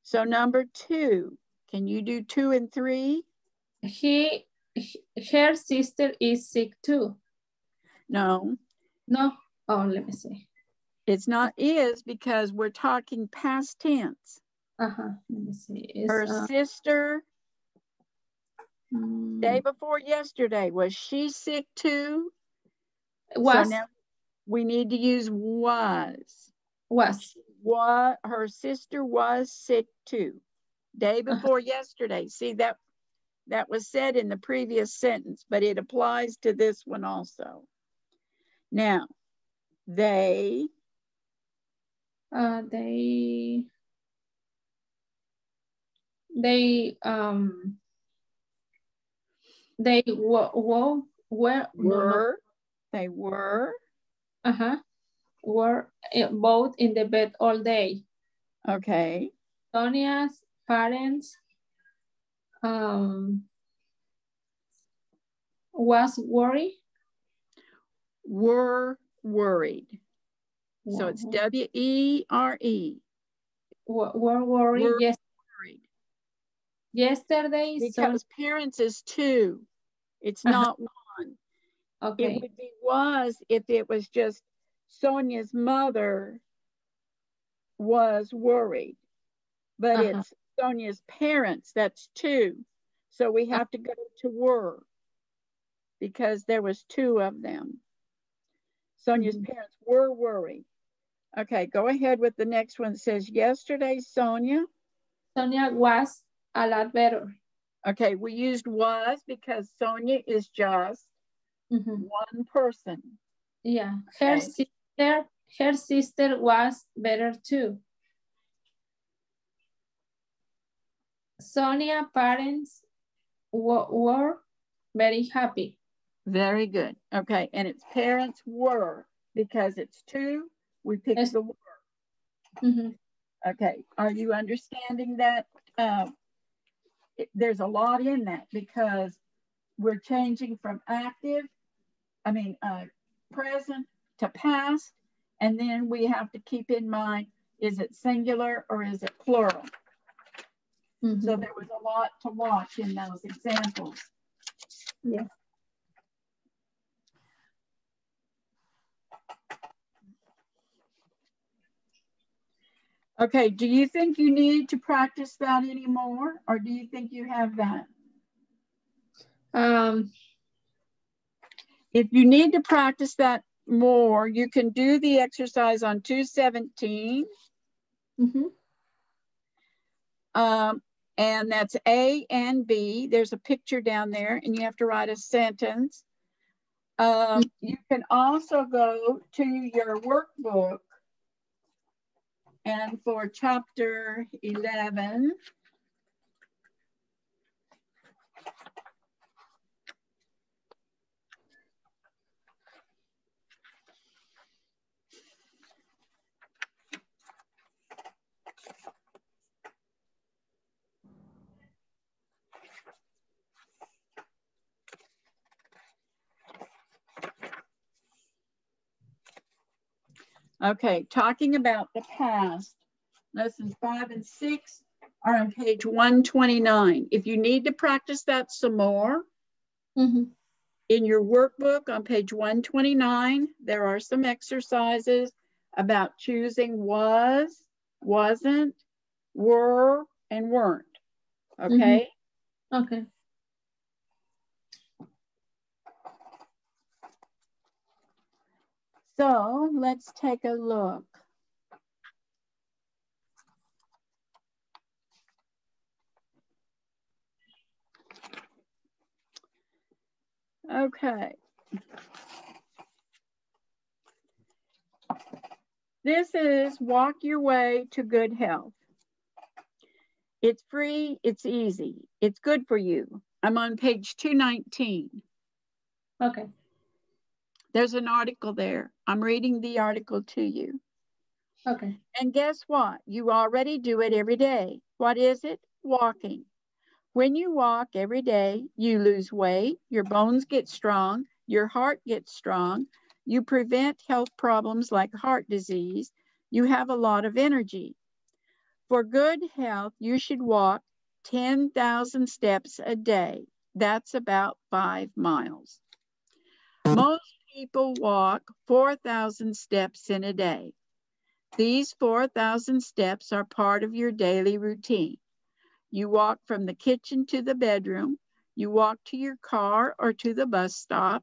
S2: So number 2, can you do 2 and 3?
S3: Her sister is sick too.
S2: No.
S3: No. Oh, let me see.
S2: It's not is because we're talking past tense.
S3: Let me see.
S2: Her sister, day before yesterday, was she sick too?
S3: Was.
S2: So now we need to use was.
S3: Was.
S2: What? Her sister was sick too. Day before yesterday. See, that was said in the previous sentence, but it applies to this one also. Now, they
S3: were both in the bed all day.
S2: Okay.
S3: Sonia's parents was worried.
S2: Were worried. So it's W-E-R-E.
S3: Were worried. Yes. Yesterday.
S2: Because parents is 2. It's not 1.
S3: Okay.
S2: It would be was if it was just Sonia's mother was worried. But it's Sonia's parents, that's 2. So we have to go to were because there was 2 of them. Sonia's parents were worried. Okay, go ahead with the next one. It says, yesterday, Sonia
S3: was a lot better.
S2: Okay, we used was because Sonia is just. One person.
S3: Yeah,
S2: Okay.
S3: her sister was better too. Sonia's parents were very happy.
S2: Very good. Okay, and its parents were, because it's two, we picked the were. Okay, are you understanding that? There's a lot in that because we're changing from present to past, and then we have to keep in mind, is it singular or is it plural? So there was a lot to watch in those examples.
S3: Yeah.
S2: Okay, do you think you need to practice that anymore, or do you think you have that? If you need to practice that more, you can do the exercise on 217. And that's A and B. There's a picture down there, and you have to write a sentence. You can also go to your workbook, and for chapter 11, okay, talking about the past, lessons 5 and 6 are on page 129. If you need to practice that some more, in your workbook on page 129, there are some exercises about choosing was, wasn't, were, and weren't. Okay?
S3: Okay.
S2: So let's take a look. Okay. This is Walk Your Way to Good Health. It's free, it's easy, it's good for you. I'm on page 219.
S3: Okay.
S2: There's an article there. I'm reading the article to you.
S3: Okay.
S2: And guess what? You already do it every day. What is it? Walking. When you walk every day, you lose weight, your bones get strong, your heart gets strong, you prevent health problems like heart disease, you have a lot of energy. For good health, you should walk 10,000 steps a day. That's about 5 miles. Most people walk 4,000 steps in a day. These 4,000 steps are part of your daily routine. You walk from the kitchen to the bedroom. You walk to your car or to the bus stop.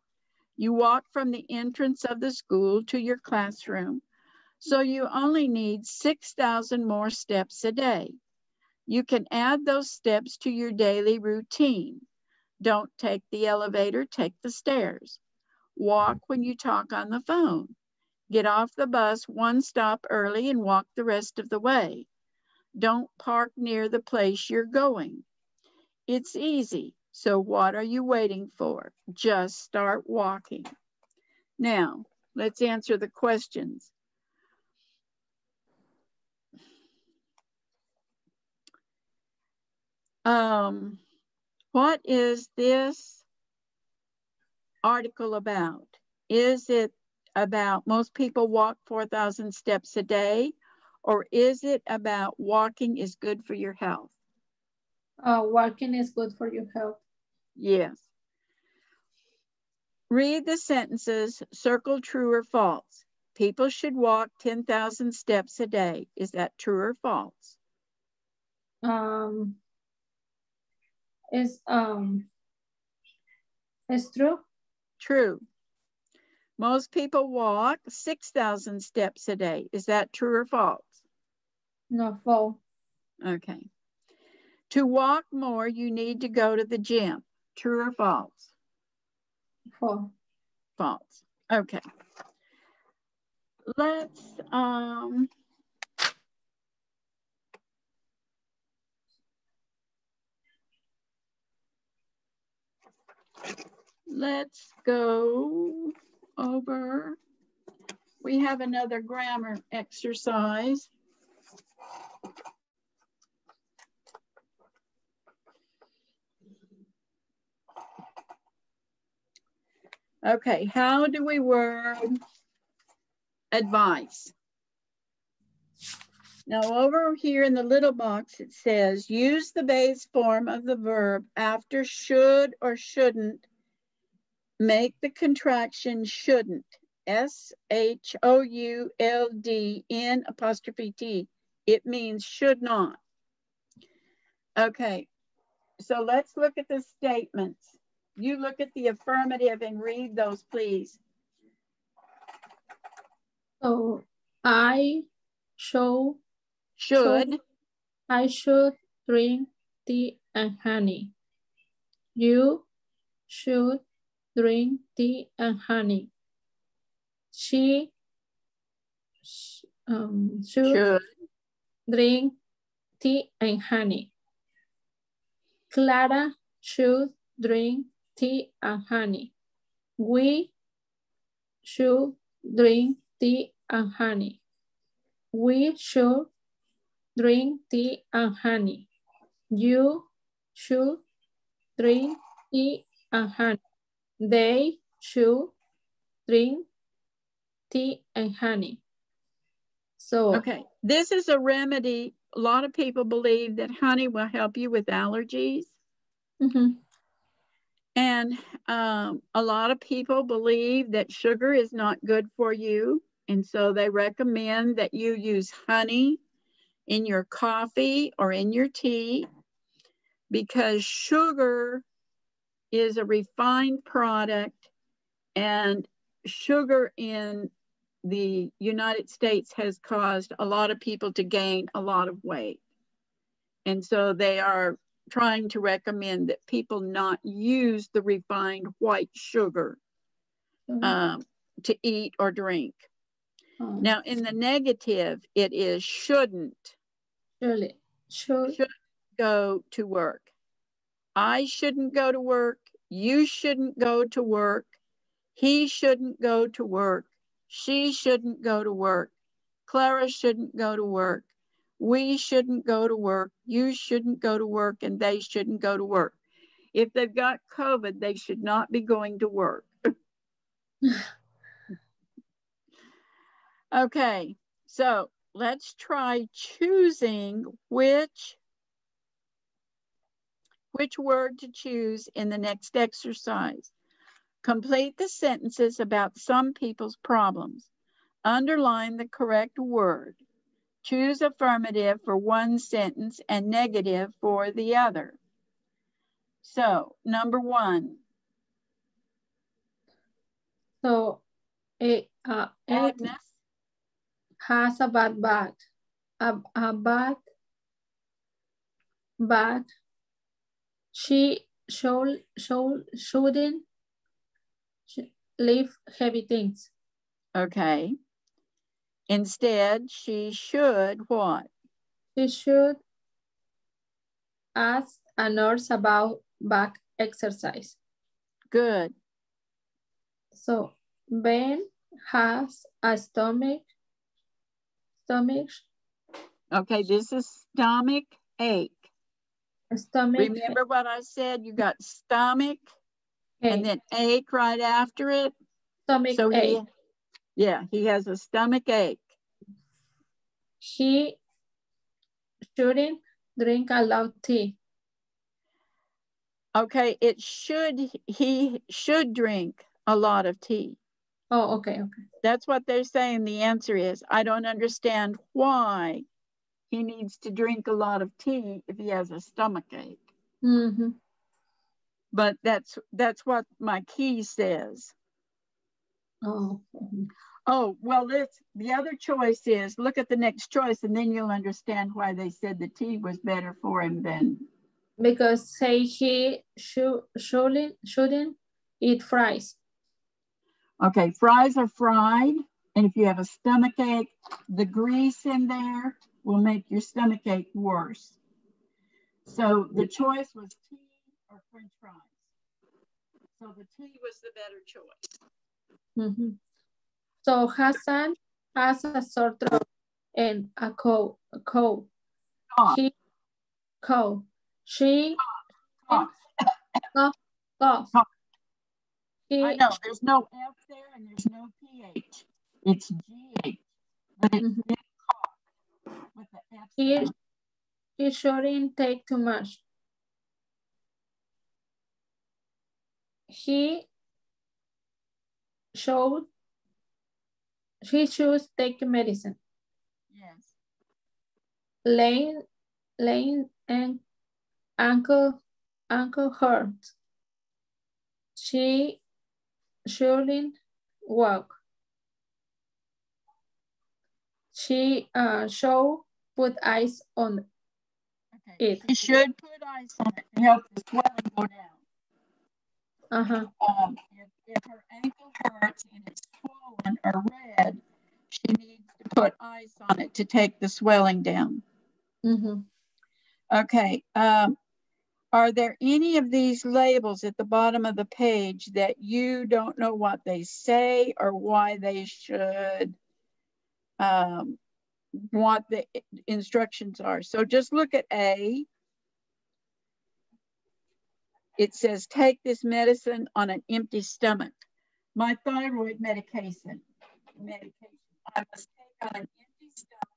S2: You walk from the entrance of the school to your classroom. So you only need 6,000 more steps a day. You can add those steps to your daily routine. Don't take the elevator, take the stairs. Walk when you talk on the phone. Get off the bus one stop early and walk the rest of the way. Don't park near the place you're going. It's easy. So what are you waiting for? Just start walking. Now, let's answer the questions. What is this article about? Is it about most people walk 4,000 steps a day, or is it about walking is good for your health?
S3: Walking is good for your health.
S2: Yes. Read the sentences, circle true or false. People should walk 10,000 steps a day. Is that true or false?
S3: It's true.
S2: True. Most people walk 6,000 steps a day. Is that true or false?
S3: No, false.
S2: Okay. To walk more, you need to go to the gym. True or false?
S3: False.
S2: false. Okay. Let's go over. We have another grammar exercise. Okay, how do we word advice? Now over here in the little box, it says, use the base form of the verb after should or shouldn't. Make the contraction shouldn't. SHOULDN''T. It means should not. Okay, so let's look at the statements. You look at the affirmative and read those, please.
S3: So I should drink tea and honey. You should drink tea and honey. She should drink tea and honey. Clara should drink tea and honey. We should drink tea and honey. We should drink tea and honey. You should drink tea and honey. They should drink tea and honey. So,
S2: okay, this is a remedy. A lot of people believe that honey will help you with allergies. And a lot of people believe that sugar is not good for you. And so they recommend that you use honey in your coffee or in your tea, because sugar is a refined product, and sugar in the United States has caused a lot of people to gain a lot of weight. And so they are trying to recommend that people not use the refined white sugar to eat or drink. Now, in the negative, it is shouldn't. Should go to work. I shouldn't go to work. You shouldn't go to work. He shouldn't go to work. She shouldn't go to work. Clara shouldn't go to work. We shouldn't go to work. You shouldn't go to work, and they shouldn't go to work. If they've got COVID, they should not be going to work. Okay, so let's try choosing which word to choose in the next exercise. Complete the sentences about some people's problems. Underline the correct word. Choose affirmative for one sentence and negative for the other. So, number 1.
S3: So, it has a bad back. A bad back. She shouldn't lift heavy things.
S2: Okay. Instead, she should what?
S3: She should ask a nurse about back exercise.
S2: Good.
S3: So, Ben has a stomach.
S2: Okay, this is stomach ache. Remember what I said? You got stomach and then ache right after it.
S3: Stomach ache.
S2: He has a stomach ache.
S3: He shouldn't drink a lot of tea.
S2: Okay, he should drink a lot of tea.
S3: Oh, okay.
S2: That's what they're saying the answer is. I don't understand why he needs to drink a lot of tea if he has a stomach ache. But that's what my key says.
S3: Oh.
S2: Oh, well, the other choice is, look at the next choice, and then you'll understand why they said the tea was better for him than.
S3: Because say he shouldn't eat fries.
S2: Okay, fries are fried. And if you have a stomach ache, the grease in there will make your stomach ache worse. So the choice was tea or French fries. So the tea was the better choice.
S3: Mm-hmm. So Hassan has a sore throat and a cold. He cough. She
S2: Cough.
S3: cough.
S2: I know there's no F there and there's no PH. It's GH, but it's cough with the F sound.
S3: He shouldn't take too much. He should take medicine.
S2: Yes.
S3: Lane and ankle hurt. She shouldn't walk. She should put ice on it.
S2: She should put ice on it to help the swelling go down. If her ankle hurts and it's swollen or red, she needs to put ice on it to take the swelling down. Okay. Are there any of these labels at the bottom of the page that you don't know what they say or why they should, what the instructions are? So just look at A. It says, take this medicine on an empty stomach. My thyroid medication I must take on an empty stomach,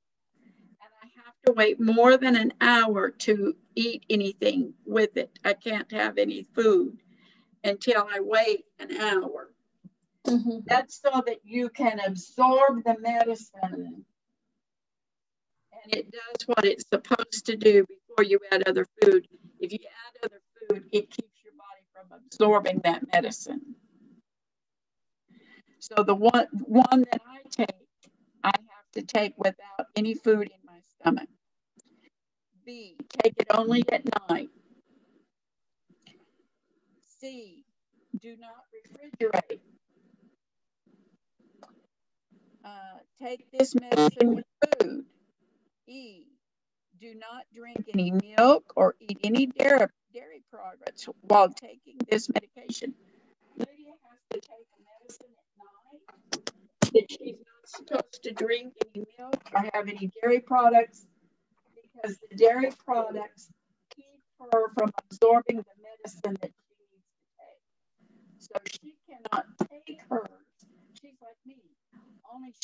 S2: and I have to wait more than an hour to eat anything with it. I can't have any food until I wait an hour. That's so that you can absorb the medicine and it does what it's supposed to do before you add other food. If you add other food, it keeps your body from absorbing that medicine. So the one that I take, I have to take without any food in my stomach. B, take it only at night. C, do not refrigerate. Take this medicine with food. E, do not drink any milk or eat any dairy products while taking this medication. Lydia has to take a medicine at night that she's not supposed to drink any milk or have any dairy products because the dairy products keep her from absorbing the medicine that she needs to take. So she cannot take hers. She's like me.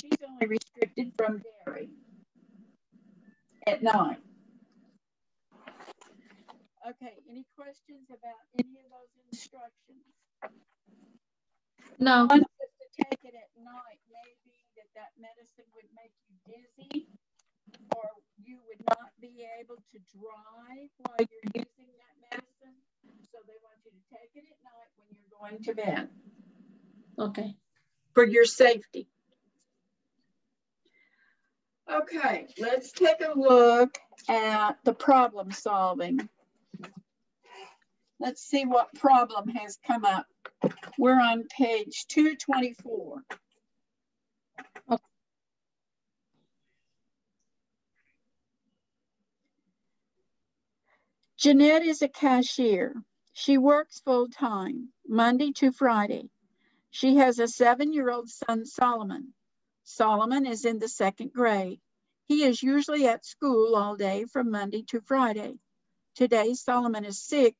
S2: She's only restricted from dairy at night. Okay, any questions about any of those instructions?
S3: No.
S2: One was to take it at night, maybe that medicine would make you dizzy, or you would not be able to drive while you're using that medicine. So they want you to take it at night when you're going to bed.
S3: Okay.
S2: For your safety. Okay, let's take a look at the problem solving. Let's see what problem has come up. We're on page 224. Okay. Jeanette is a cashier. She works full-time, Monday to Friday. She has a 7-year-old son, Solomon. Solomon is in the 2nd grade. He is usually at school all day from Monday to Friday. Today, Solomon is sick.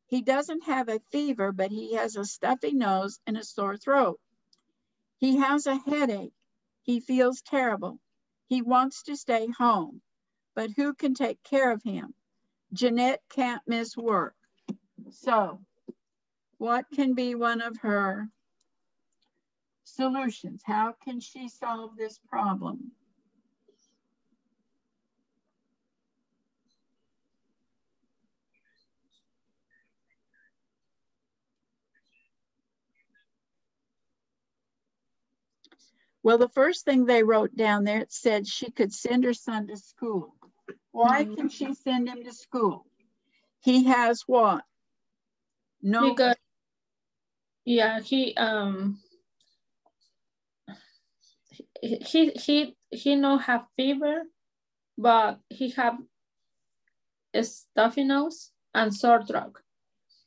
S2: He doesn't have a fever, but he has a stuffy nose and a sore throat. He has a headache. He feels terrible. He wants to stay home, but who can take care of him? Jeanette can't miss work. So, what can be one of her solutions? How can she solve this problem? Well, the first thing they wrote down there, it said she could send her son to school. Why can she send him to school? He has what? No.
S3: Because, yeah, he no have fever, but he have a stuffy nose and sore throat.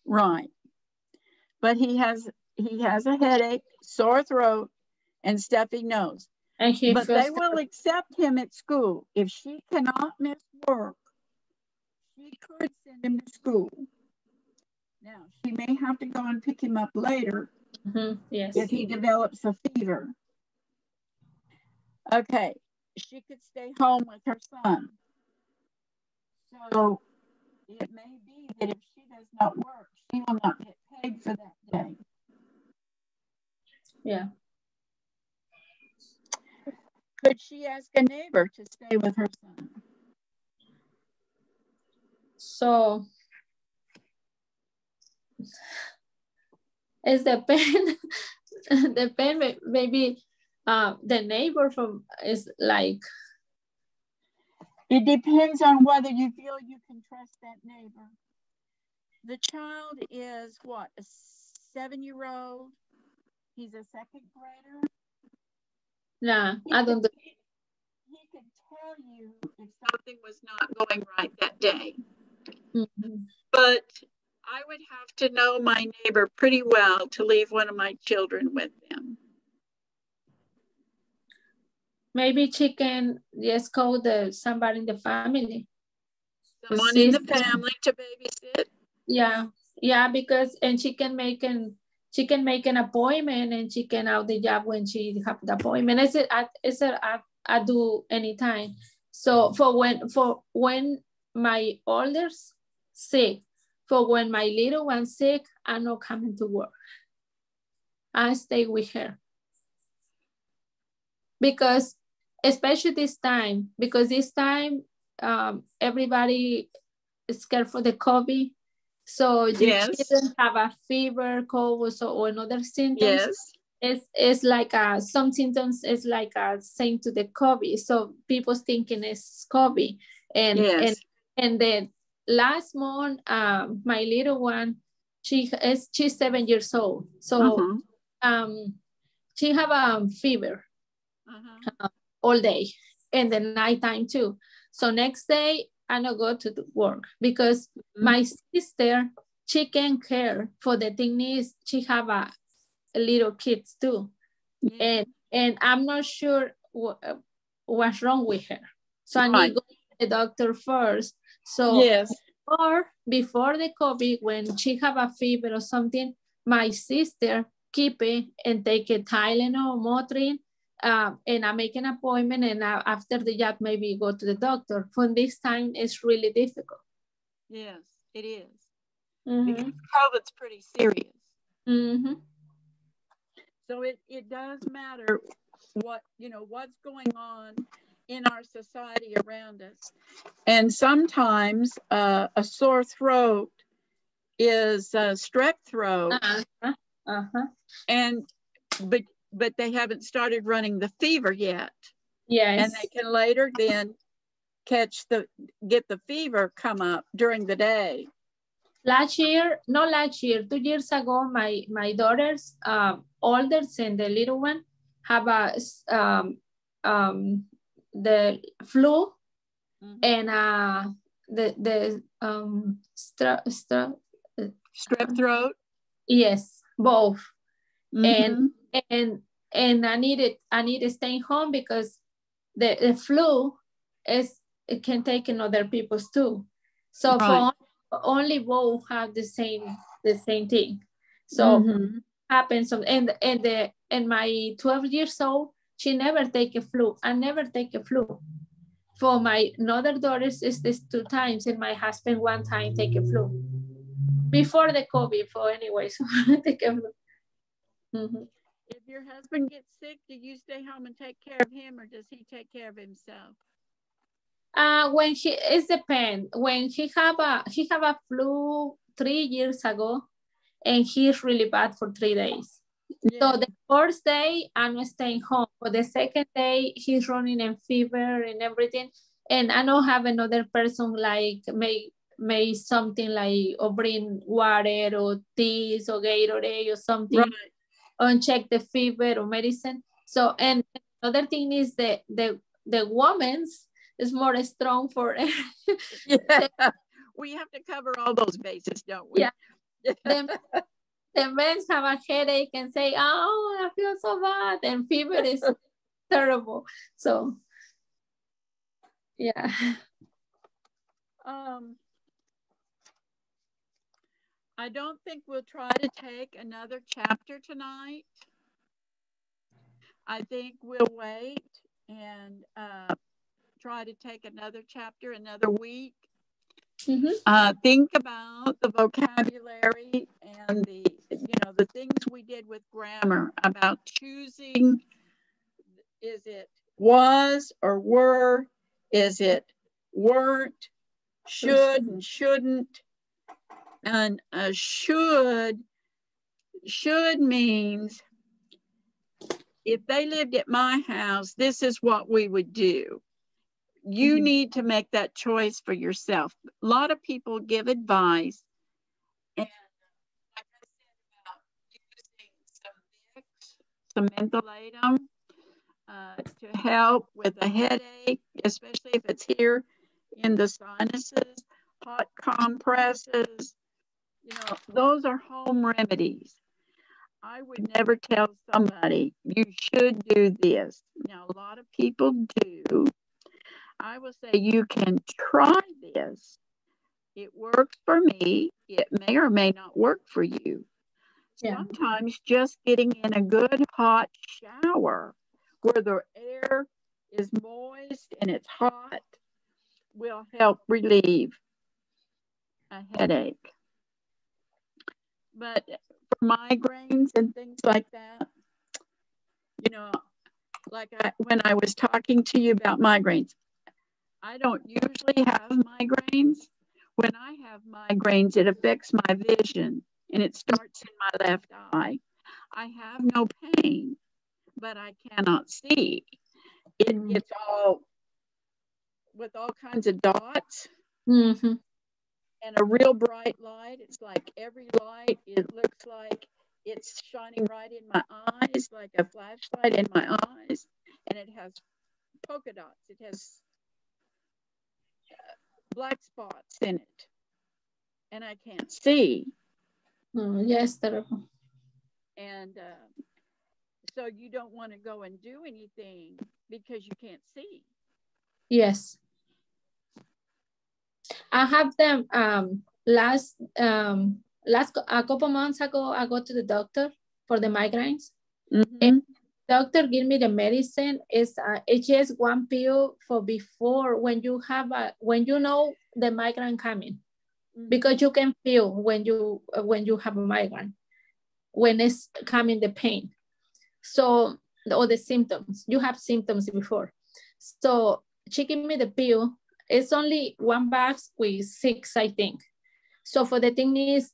S2: Right. But he has a headache, sore throat, and stuffy nose.
S3: And he
S2: but
S3: feels
S2: they will accept him at school. If she cannot miss work, she could send him to school. Now, she may have to go and pick him up later
S3: yes.
S2: if he develops a fever. Okay, she could stay home with her son. So it may be that if she does not work, she will not get paid for that day.
S3: Yeah.
S2: Could she ask a neighbor to stay with her son?
S3: So it's depend maybe the neighbor from is like.
S2: It depends on whether you feel you can trust that neighbor. The child is what, a 7-year-old? He's a second grader?
S3: Nah, I don't do.
S2: He could tell you if something was not going right that day. But I would have to know my neighbor pretty well to leave one of my children with them.
S3: Maybe she can just call somebody in the family.
S2: Someone in the family to babysit?
S3: Yeah, because and she can make an appointment and she can out the job when she have the appointment. I do anytime. So for when my older's sick, for when my little one's sick, I'm not coming to work. I stay with her. Because especially this time, everybody is scared for the COVID. So
S2: yes.
S3: You children have a fever, cold, or another symptoms.
S2: Yes.
S3: It's like some symptoms is like same to the COVID. So people's thinking it's COVID. And
S2: yes.
S3: and the last month, my little one, she's 7 years old. So she have a fever all day and the nighttime too. So next day I don't go to work because my sister, she can care for the thing is she have a little kids too. And I'm not sure what's wrong with her. So I need to go to the doctor first. So or before the COVID, when she have a fever or something, my sister keep it and take a Tylenol, Motrin, and I make an appointment, and after the job, maybe go to the doctor. For this time, it's really difficult.
S2: Yes, it is. Because COVID's pretty serious. So it does matter what's going on in our society around us. And sometimes a sore throat is strep throat. And but they haven't started running the fever yet.
S3: Yes.
S2: And they can later then get the fever come up during the day.
S3: 2 years ago, my daughters, older and the little one, have the flu and the
S2: strep throat.
S3: Yes, both. And I needed to stay home because the flu it can take in other people's too. So for only both have the same thing. So happens. And my 12 years old, she never take a flu. I never take a flu. For my other daughters, is this 2 times, and my husband 1 time take a flu. Before the COVID, for anyway, so I take a flu.
S2: If your husband gets sick, do you stay home and take care of him, or does he take care of himself?
S3: When it depends. When he have a flu 3 years ago, and he's really bad for 3 days. So the first day I'm staying home. For the second day, he's running in fever and everything, and I don't have another person like make something like or bring water or tea or Gatorade or something, and check the fever or medicine. So and Other thing is the woman's is more strong for
S2: Yeah. We have to cover all those bases, don't we?
S3: yeah. The, the men have a headache and say, oh, I feel so bad. And fever is terrible. So yeah.
S2: I don't think we'll try to take another chapter tonight. I think we'll wait and try to take another chapter another week. Think about the vocabulary and the things we did with grammar about choosing. Is it was or were? Is it weren't? Should and shouldn't? And should means if they lived at my house, this is what we would do. You need to make that choice for yourself. A lot of people give advice, and like I said about using some Vicks, some mentholatum to help with a headache, especially if it's here in the sinuses, hot compresses, those are home remedies. I would never tell somebody you should do this. Now, a lot of people do. I will say you can try this. It works for me. It may or may not work for you. Yeah. Sometimes just getting in a good hot shower where the air is moist and it's hot will help relieve a headache. But for migraines and things like that, like when I was talking to you about migraines, I don't usually have migraines. When I have migraines, it affects my vision and it starts in my left eye. I have no pain, but I cannot see. It's all with all kinds of dots. And a real bright light. It's like every light, it looks like it's shining right in my eyes, like a flashlight in my eyes. And it has polka dots. It has black spots in it. And I can't see.
S3: Yes, terrible.
S2: And so you don't want to go and do anything because you can't see.
S3: Yes. I have them last a couple months ago. I go to the doctor for the migraines. And doctor give me the medicine. It's just one pill for before when you know the migraine coming, because you can feel when you have a migraine when it's coming the pain. So or the symptoms, you have symptoms before. So she gave me the pill. It's only one box with 6, I think. So for the thing is,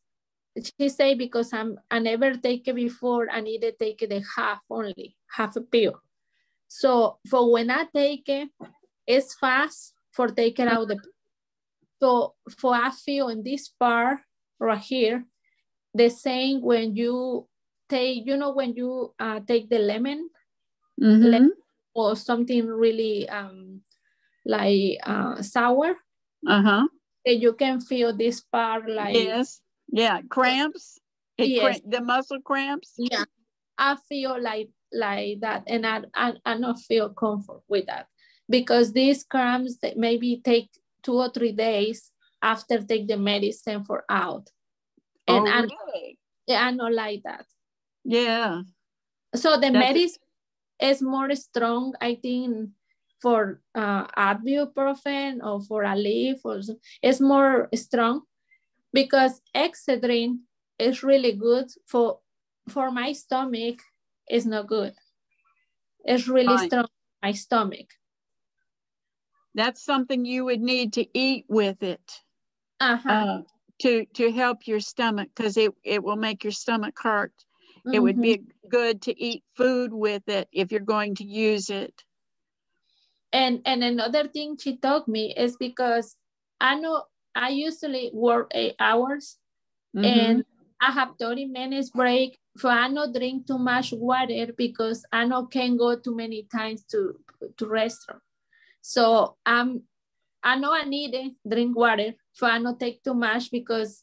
S3: she say because I never take it before, I need to take the half a pill. So for when I take it, it's fast for taking out the. So for I feel in this part right here, the same when you take, when you take the lemon or something really like sour. And you can feel this part like.
S2: Yes. Yeah. Cramps.
S3: Yes.
S2: The muscle cramps.
S3: Yeah. I feel like that. And I don't feel comfort with that because these cramps that maybe take 2 or 3 days after take the medicine for out. And
S2: really?
S3: I don't like that.
S2: Yeah.
S3: So the medicine is more strong, I think, for ibuprofen or for a leaf, it's more strong because Excedrin is really good for my stomach. It's not good. It's really strong for my stomach.
S2: That's something you would need to eat with it to help your stomach, because it will make your stomach hurt. It would be good to eat food with it if you're going to use it.
S3: And another thing she taught me is because I know I usually work 8 hours and I have 30 minutes break. So I not drink too much water because I not can go too many times to restaurant. So I know I need to drink water. So I not take too much because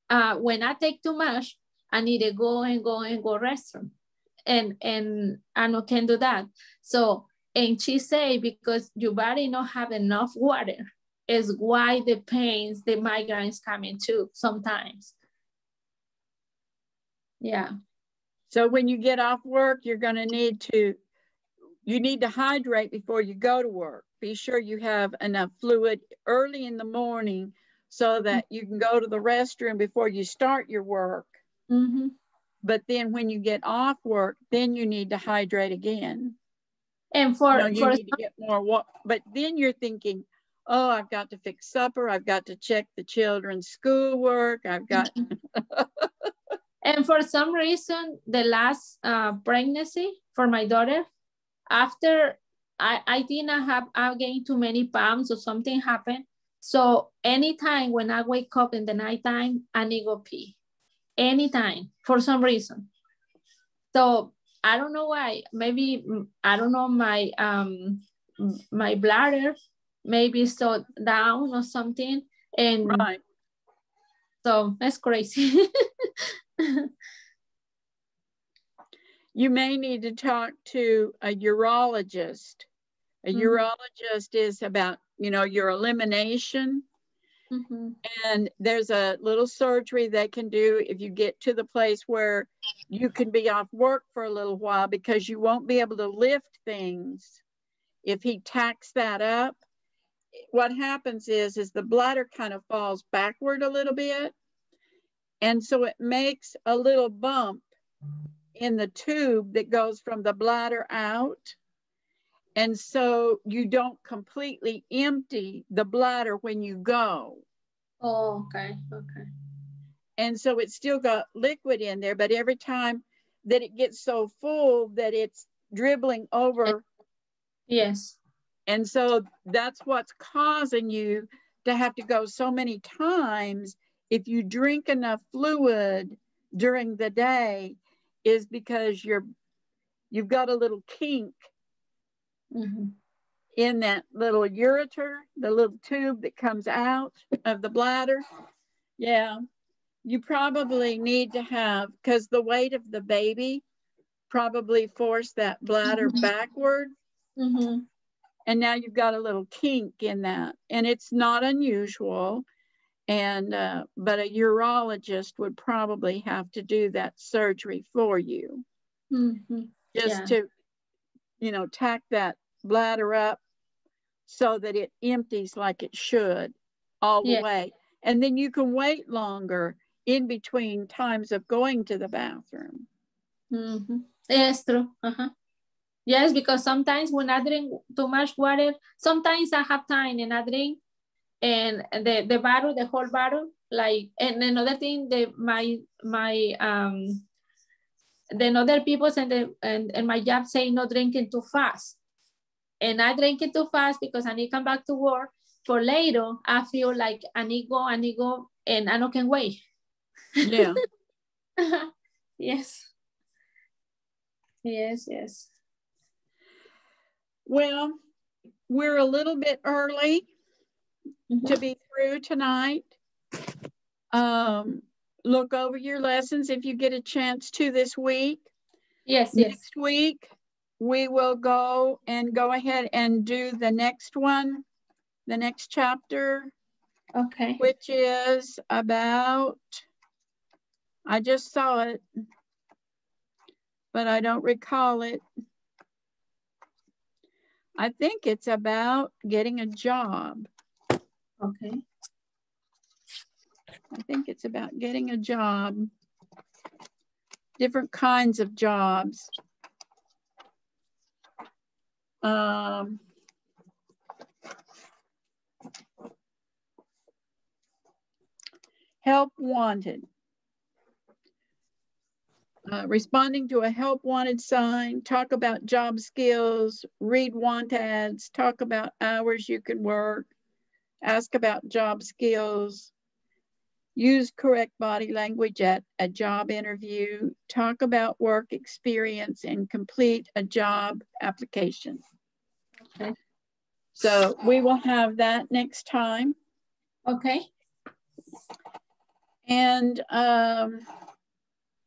S3: when I take too much, I need to go restaurant. And I no can do that. So, and she say, because your body not have enough water is why the pains, the migraines coming too sometimes. Yeah.
S2: So when you get off work, you're going to need to hydrate before you go to work. Be sure you have enough fluid early in the morning so that you can go to the restroom before you start your work.
S3: Mm-hmm.
S2: But then when you get off work, then you need to hydrate again.
S3: And you
S2: need to get more water. But then you're thinking, oh, I've got to fix supper. I've got to check the children's schoolwork. I've got...
S3: And for some reason, the last pregnancy for my daughter, after I didn't have, I gained too many pounds or something happened. So anytime when I wake up in the nighttime, I need to go pee. Anytime, for some reason. So I don't know why. Maybe, I don't know, my bladder maybe so down or something. And
S2: right.
S3: So that's crazy.
S2: You may need to talk to a urologist. A urologist is about, your elimination. And there's a little surgery they can do if you get to the place where you can be off work for a little while, because you won't be able to lift things. If he tacks that up, what happens is the bladder kind of falls backward a little bit. And so it makes a little bump in the tube that goes from the bladder out. And so you don't completely empty the bladder when you go.
S3: Oh, okay.
S2: And so it's still got liquid in there, but every time that it gets so full that it's dribbling over.
S3: Yes.
S2: And so that's what's causing you to have to go so many times. If you drink enough fluid during the day, is because you've got a little kink in that little ureter, the little tube that comes out of the bladder. Yeah, you probably need to have, because the weight of the baby probably forced that bladder backward. And now you've got a little kink in that, and it's not unusual. And but a urologist would probably have to do that surgery for you, just to, tack that bladder up so that it empties like it should all the way. And then you can wait longer in between times of going to the bathroom.
S3: Yes, true. Yes, because sometimes when I drink too much water, sometimes I have time and I drink, and the bottle, the whole bottle, like, and another thing, the other people and my job say no drinking too fast. And I drink it too fast because I need to come back to work. For later, I feel like I need go, and I don't can wait.
S2: Yeah.
S3: Yes.
S2: Well, we're a little bit early to be through tonight. Look over your lessons if you get a chance to this week.
S3: Yes.
S2: Next week, we will go ahead and do the next one, the next chapter.
S3: Okay.
S2: Which is about, I just saw it, but I don't recall it. I think it's about getting a job.
S3: Okay.
S2: I think it's about getting a job. Different kinds of jobs. Help wanted. Responding to a help wanted sign, talk about job skills, read want ads, talk about hours you can work, ask about job skills. use correct body language at a job interview, talk about work experience, and complete a job application.
S3: Okay.
S2: So we will have that next time.
S3: Okay.
S2: And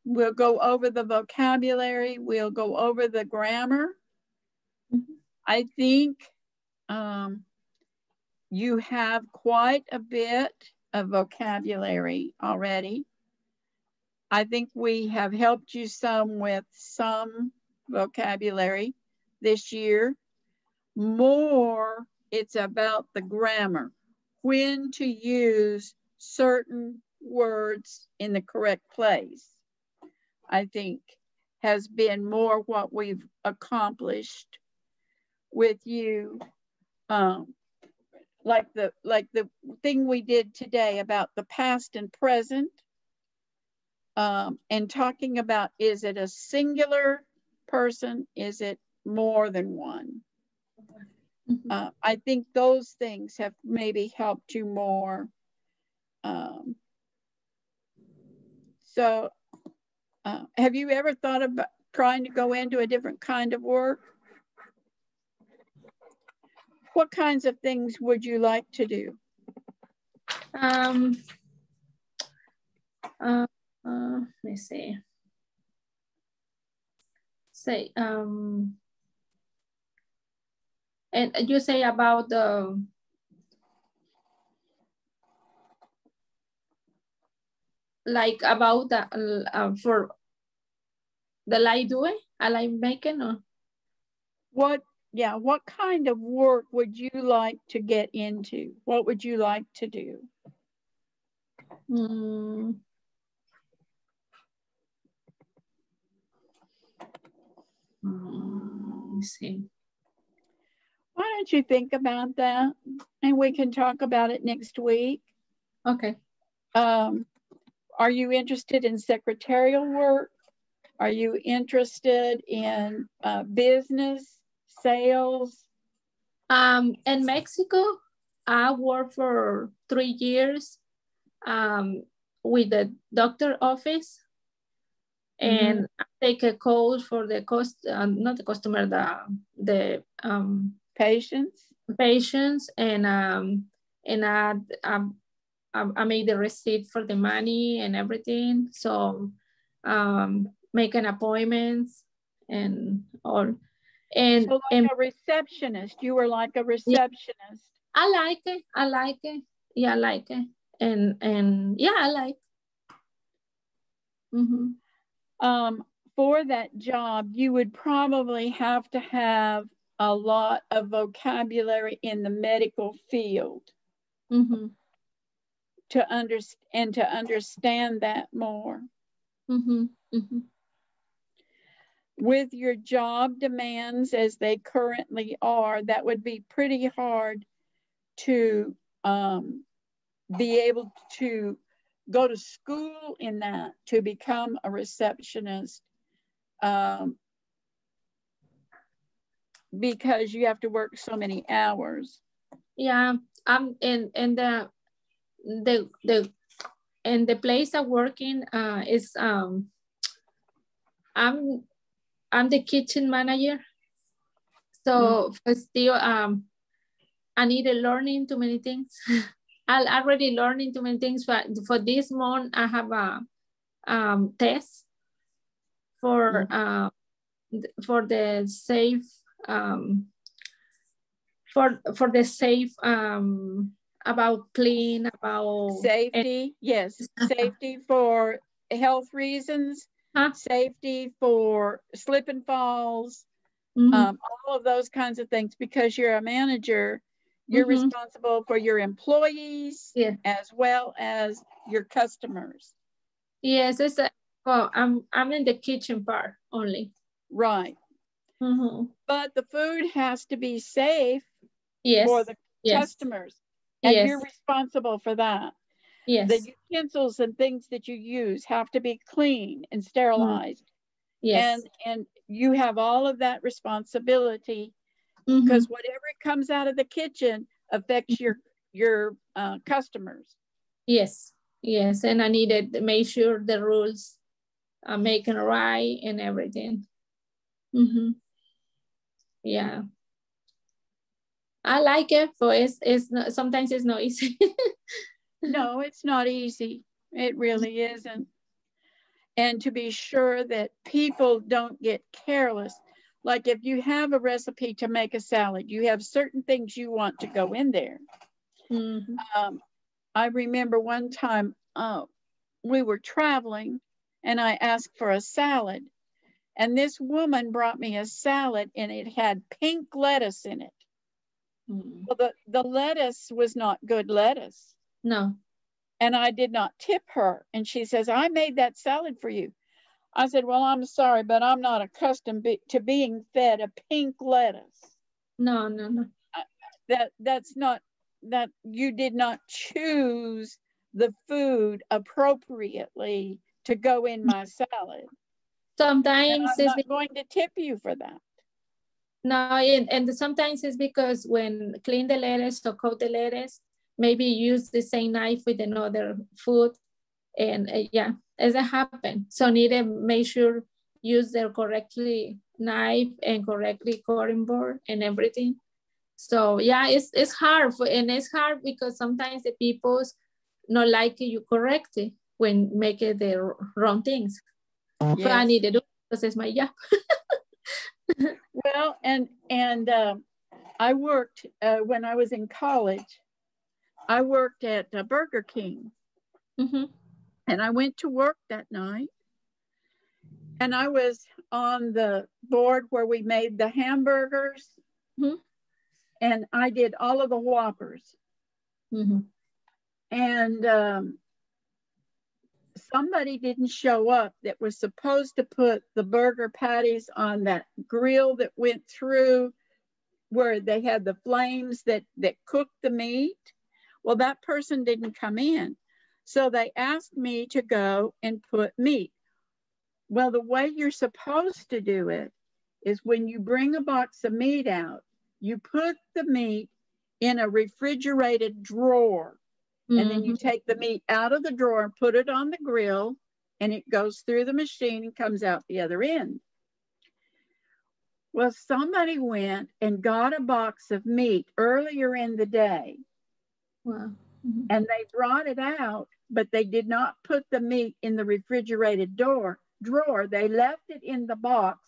S2: we'll go over the vocabulary. We'll go over the grammar.
S3: Mm-hmm.
S2: I think you have quite a bit of vocabulary already. I think we have helped you some with some vocabulary this year. More, it's about the grammar, when to use certain words in the correct place, I think has been more what we've accomplished with you. Like the thing we did today about the past and present, and talking about, is it a singular person? Is it more than one?
S3: Mm-hmm.
S2: I think those things have maybe helped you more. So have you ever thought about trying to go into a different kind of work? What kinds of things would you like to do?
S3: Let me see. Say, and you say about the like about the for the light doing, I like making, or
S2: what kind of work would you like to get into? What would you like to do?
S3: Let me see.
S2: Why don't you think about that, and we can talk about it next week.
S3: Okay.
S2: Are you interested in secretarial work? Are you interested in business, sales?
S3: In Mexico, I worked for 3 years with the doctor office, and I take a course for the not the customer, the patients, and I made the receipt for the money and everything. So making appointments and all. And
S2: so like a receptionist, you were like a receptionist.
S3: Yeah, I like it. Yeah, I like it. And yeah, I like.
S2: For that job, you would probably have to have a lot of vocabulary in the medical field to understand that more. With your job demands as they currently are, that would be pretty hard to be able to go to school in that to become a receptionist, because you have to work so many hours.
S3: Yeah, in the place I work in is I'm the kitchen manager, so still I need to learning too many things. I already learning too many things, but for this month I have a test for the safe for the safe about clean, about
S2: safety. Yes, safety for health reasons, safety for slip and falls, all of those kinds of things. Because you're a manager, you're responsible for your employees as well as your customers.
S3: Yes, it's well, I'm in the kitchen part only.
S2: Right. But the food has to be safe for the customers, and you're responsible for that. The utensils and things that you use have to be clean and sterilized. And you have all of that responsibility, because whatever comes out of the kitchen affects your customers.
S3: Yes. Yes, and I needed to make sure the rules are making right and everything. Yeah, I like it, but it's not, sometimes it's not easy.
S2: No, it's not easy. It really isn't. And to be sure that people don't get careless. Like if you have a recipe to make a salad, you have certain things you want to go in there. I remember one time we were traveling and I asked for a salad. And this woman brought me a salad and it had pink lettuce in it. Well, the lettuce was not good lettuce.
S3: No.
S2: And I did not tip her. And she says, I made that salad for you. I said, well, I'm sorry, but I'm not accustomed to being fed a pink lettuce.
S3: No, no, no.
S2: That's not, that you did not choose the food appropriately to go in my salad.
S3: Sometimes
S2: and I'm not going to tip you for that.
S3: No, and sometimes it's because when clean the lettuce or coat the lettuce, maybe use the same knife with another food. And yeah, as it happened. So need to make sure use the correctly knife and correctly cutting board and everything. So yeah, it's hard and it's hard because sometimes the people's not like you correctly when making the wrong things. Yes. But I need to do it because it's my job.
S2: Well, and I worked when I was in college. I worked at Burger King, and I went to work that night. And I was on the board where we made the hamburgers, and I did all of the Whoppers. And somebody didn't show up that was supposed to put the burger patties on that grill that went through where they had the flames that cooked the meat. Well, that person didn't come in. So they asked me to go and put meat. Well, the way you're supposed to do it is when you bring a box of meat out, you put the meat in a refrigerated drawer. And then you take the meat out of the drawer and put it on the grill, and it goes through the machine and comes out the other end. Well, somebody went and got a box of meat earlier in the day.
S3: Wow.
S2: And they brought it out, but they did not put the meat in the refrigerated drawer. They left it in the box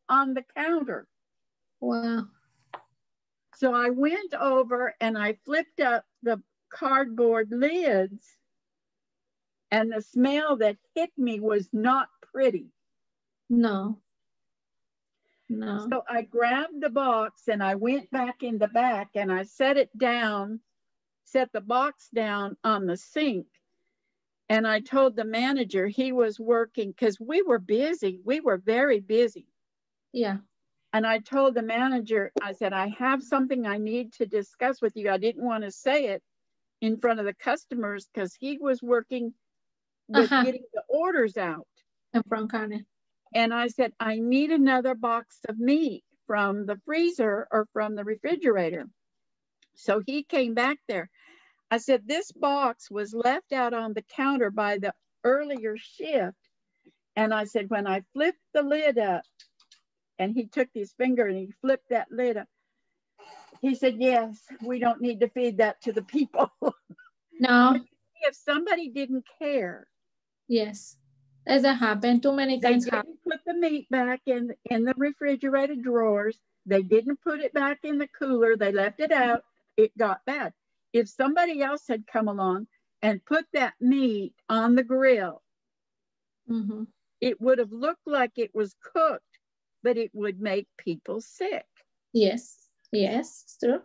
S2: on the counter.
S3: Wow.
S2: So I went over and I flipped up the cardboard lids, and the smell that hit me was not pretty.
S3: No. No.
S2: So I grabbed the box and I went back in the back and I set the box down on the sink. And I told the manager he was working because we were busy. We were very busy.
S3: Yeah.
S2: And I told the manager, I said, I have something I need to discuss with you. I didn't want to say it in front of the customers because he was working with getting the orders out.
S3: And from Carolyn.
S2: And I said, I need another box of meat from the freezer or from the refrigerator. So he came back there. I said, this box was left out on the counter by the earlier shift. And I said, when I flipped the lid up, and he took his finger and he flipped that lid up, he said, yes, we don't need to feed that to the people.
S3: No.
S2: If somebody didn't care.
S3: Yes. As it happened too many times.
S2: They didn't put the meat back in the refrigerated drawers. They didn't put it back in the cooler. They left it out. It got bad. If somebody else had come along and put that meat on the grill, it would have looked like it was cooked, but it would make people sick.
S3: Yes. Yes, it's true.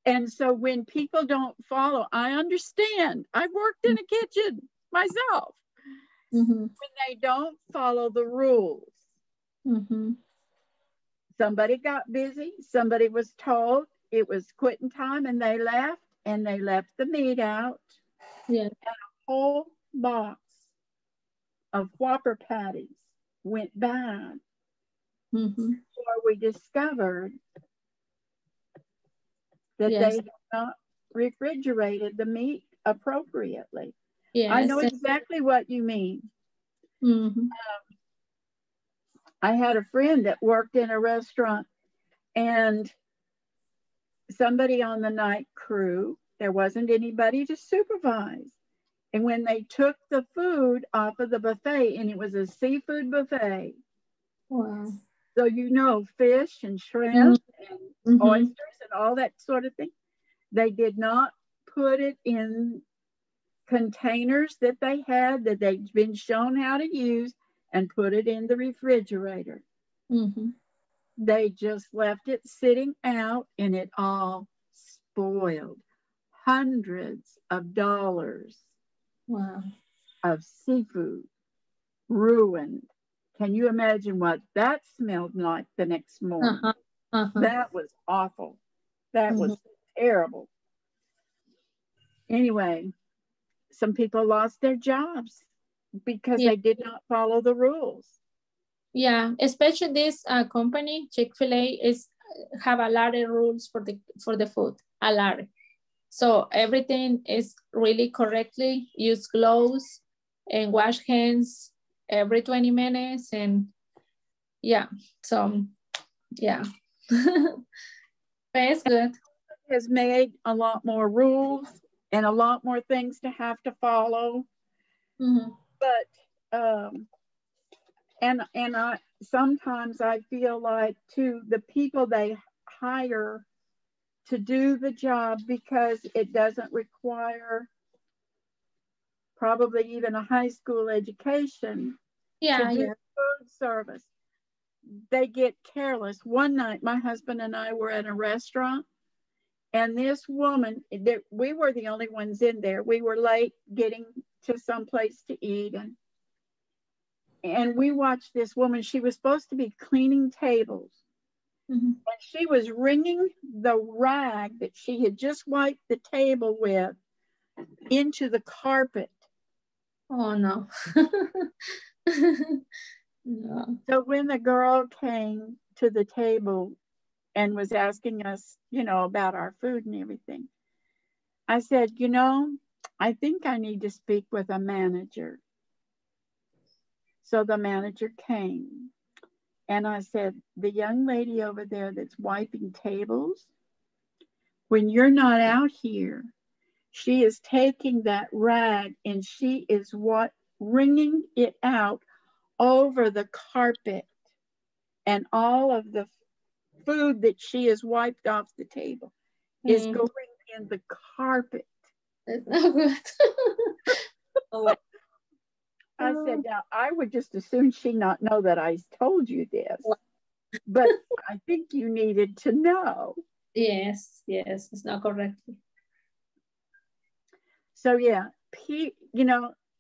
S2: And so when people don't follow, I understand. I've worked in a kitchen myself. When they don't follow the rules. Somebody got busy. Somebody was told it was quitting time and they left the meat out.
S3: Yeah.
S2: And a whole box of Whopper patties went bad. Before we discovered that they had not refrigerated the meat appropriately.
S3: Yes.
S2: I know exactly what you mean.
S3: Mm-hmm.
S2: I had a friend that worked in a restaurant, and somebody on the night crew, there wasn't anybody to supervise. And when they took the food off of the buffet, and it was a seafood buffet,
S3: Wow.
S2: so you know, fish and shrimp and
S3: Mm-hmm.
S2: oysters and all that sort of thing, they did not put it in containers that they had that they'd been shown how to use and put it in the refrigerator.
S3: Mm-hmm.
S2: They just left it sitting out, and it all spoiled. Hundreds of dollars
S3: Wow.
S2: of seafood ruined. Can you imagine what that smelled like the next morning?
S3: Uh-huh. Uh-huh.
S2: That was awful. That was terrible. Anyway, some people lost their jobs because
S3: Yeah.
S2: they did not follow the rules.
S3: Yeah, especially this company, Chick-fil-A, is have a lot of rules for the food, a lot. So everything is really correctly. Use gloves and wash hands every 20 minutes, and yeah. So yeah, but it's good.
S2: Has made a lot more rules and a lot more things to have to follow.
S3: Mm-hmm.
S2: But and I sometimes I feel like too the people they hire to do the job, because it doesn't require probably even a high school education
S3: Yeah,
S2: to do
S3: yeah.
S2: food service. They get careless. One night, my husband and I were at a restaurant, and this woman, we were the only ones in there. We were late getting to some place to eat, and we watched this woman. She was supposed to be cleaning tables.
S3: Mm-hmm.
S2: And she was wringing the rag that she had just wiped the table with into the carpet.
S3: Oh no. No.
S2: So when the girl came to the table and was asking us, about our food and everything, I said, I think I need to speak with a manager. So the manager came, and I said, the young lady over there that's wiping tables, when you're not out here, she is taking that rag and she is wringing it out over the carpet, and all of the food that she has wiped off the table is going in the carpet.
S3: That's not good. Oh.
S2: I said, now I would just as soon she not know that I told you this, but I think you needed to know.
S3: Yes, it's not correct.
S2: So yeah,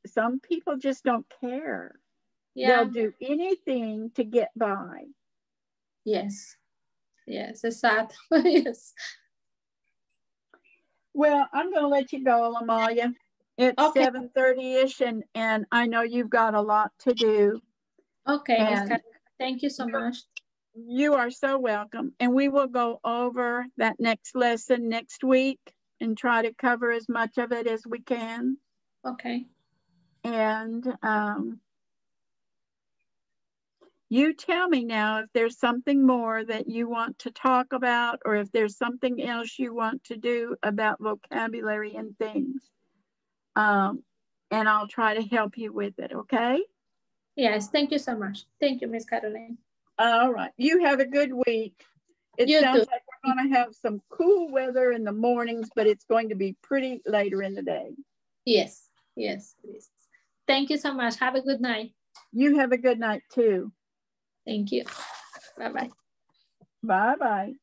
S2: some people just don't care.
S3: Yeah.
S2: They'll do anything to get by.
S3: Yes, it's sad. Yes.
S2: Well, I'm going to let you go, Amalia. It's
S3: Okay.
S2: 7:30-ish, and I know you've got a lot to do.
S3: Okay, Ms. Carolyn, thank you so much.
S2: You are so welcome. And we will go over that next lesson next week and try to cover as much of it as we can.
S3: Okay.
S2: And you tell me now if there's something more that you want to talk about, or if there's something else you want to do about vocabulary and things. And I'll try to help you with it, okay?
S3: Yes, thank you so much. Thank you, Ms. Carolyn.
S2: All right. You have a good week. It sounds like we're going to have some cool weather in the mornings, but it's going to be pretty later in the day.
S3: Yes. Thank you so much. Have a good night.
S2: You have a good night too.
S3: Thank you. Bye-bye.
S2: Bye-bye.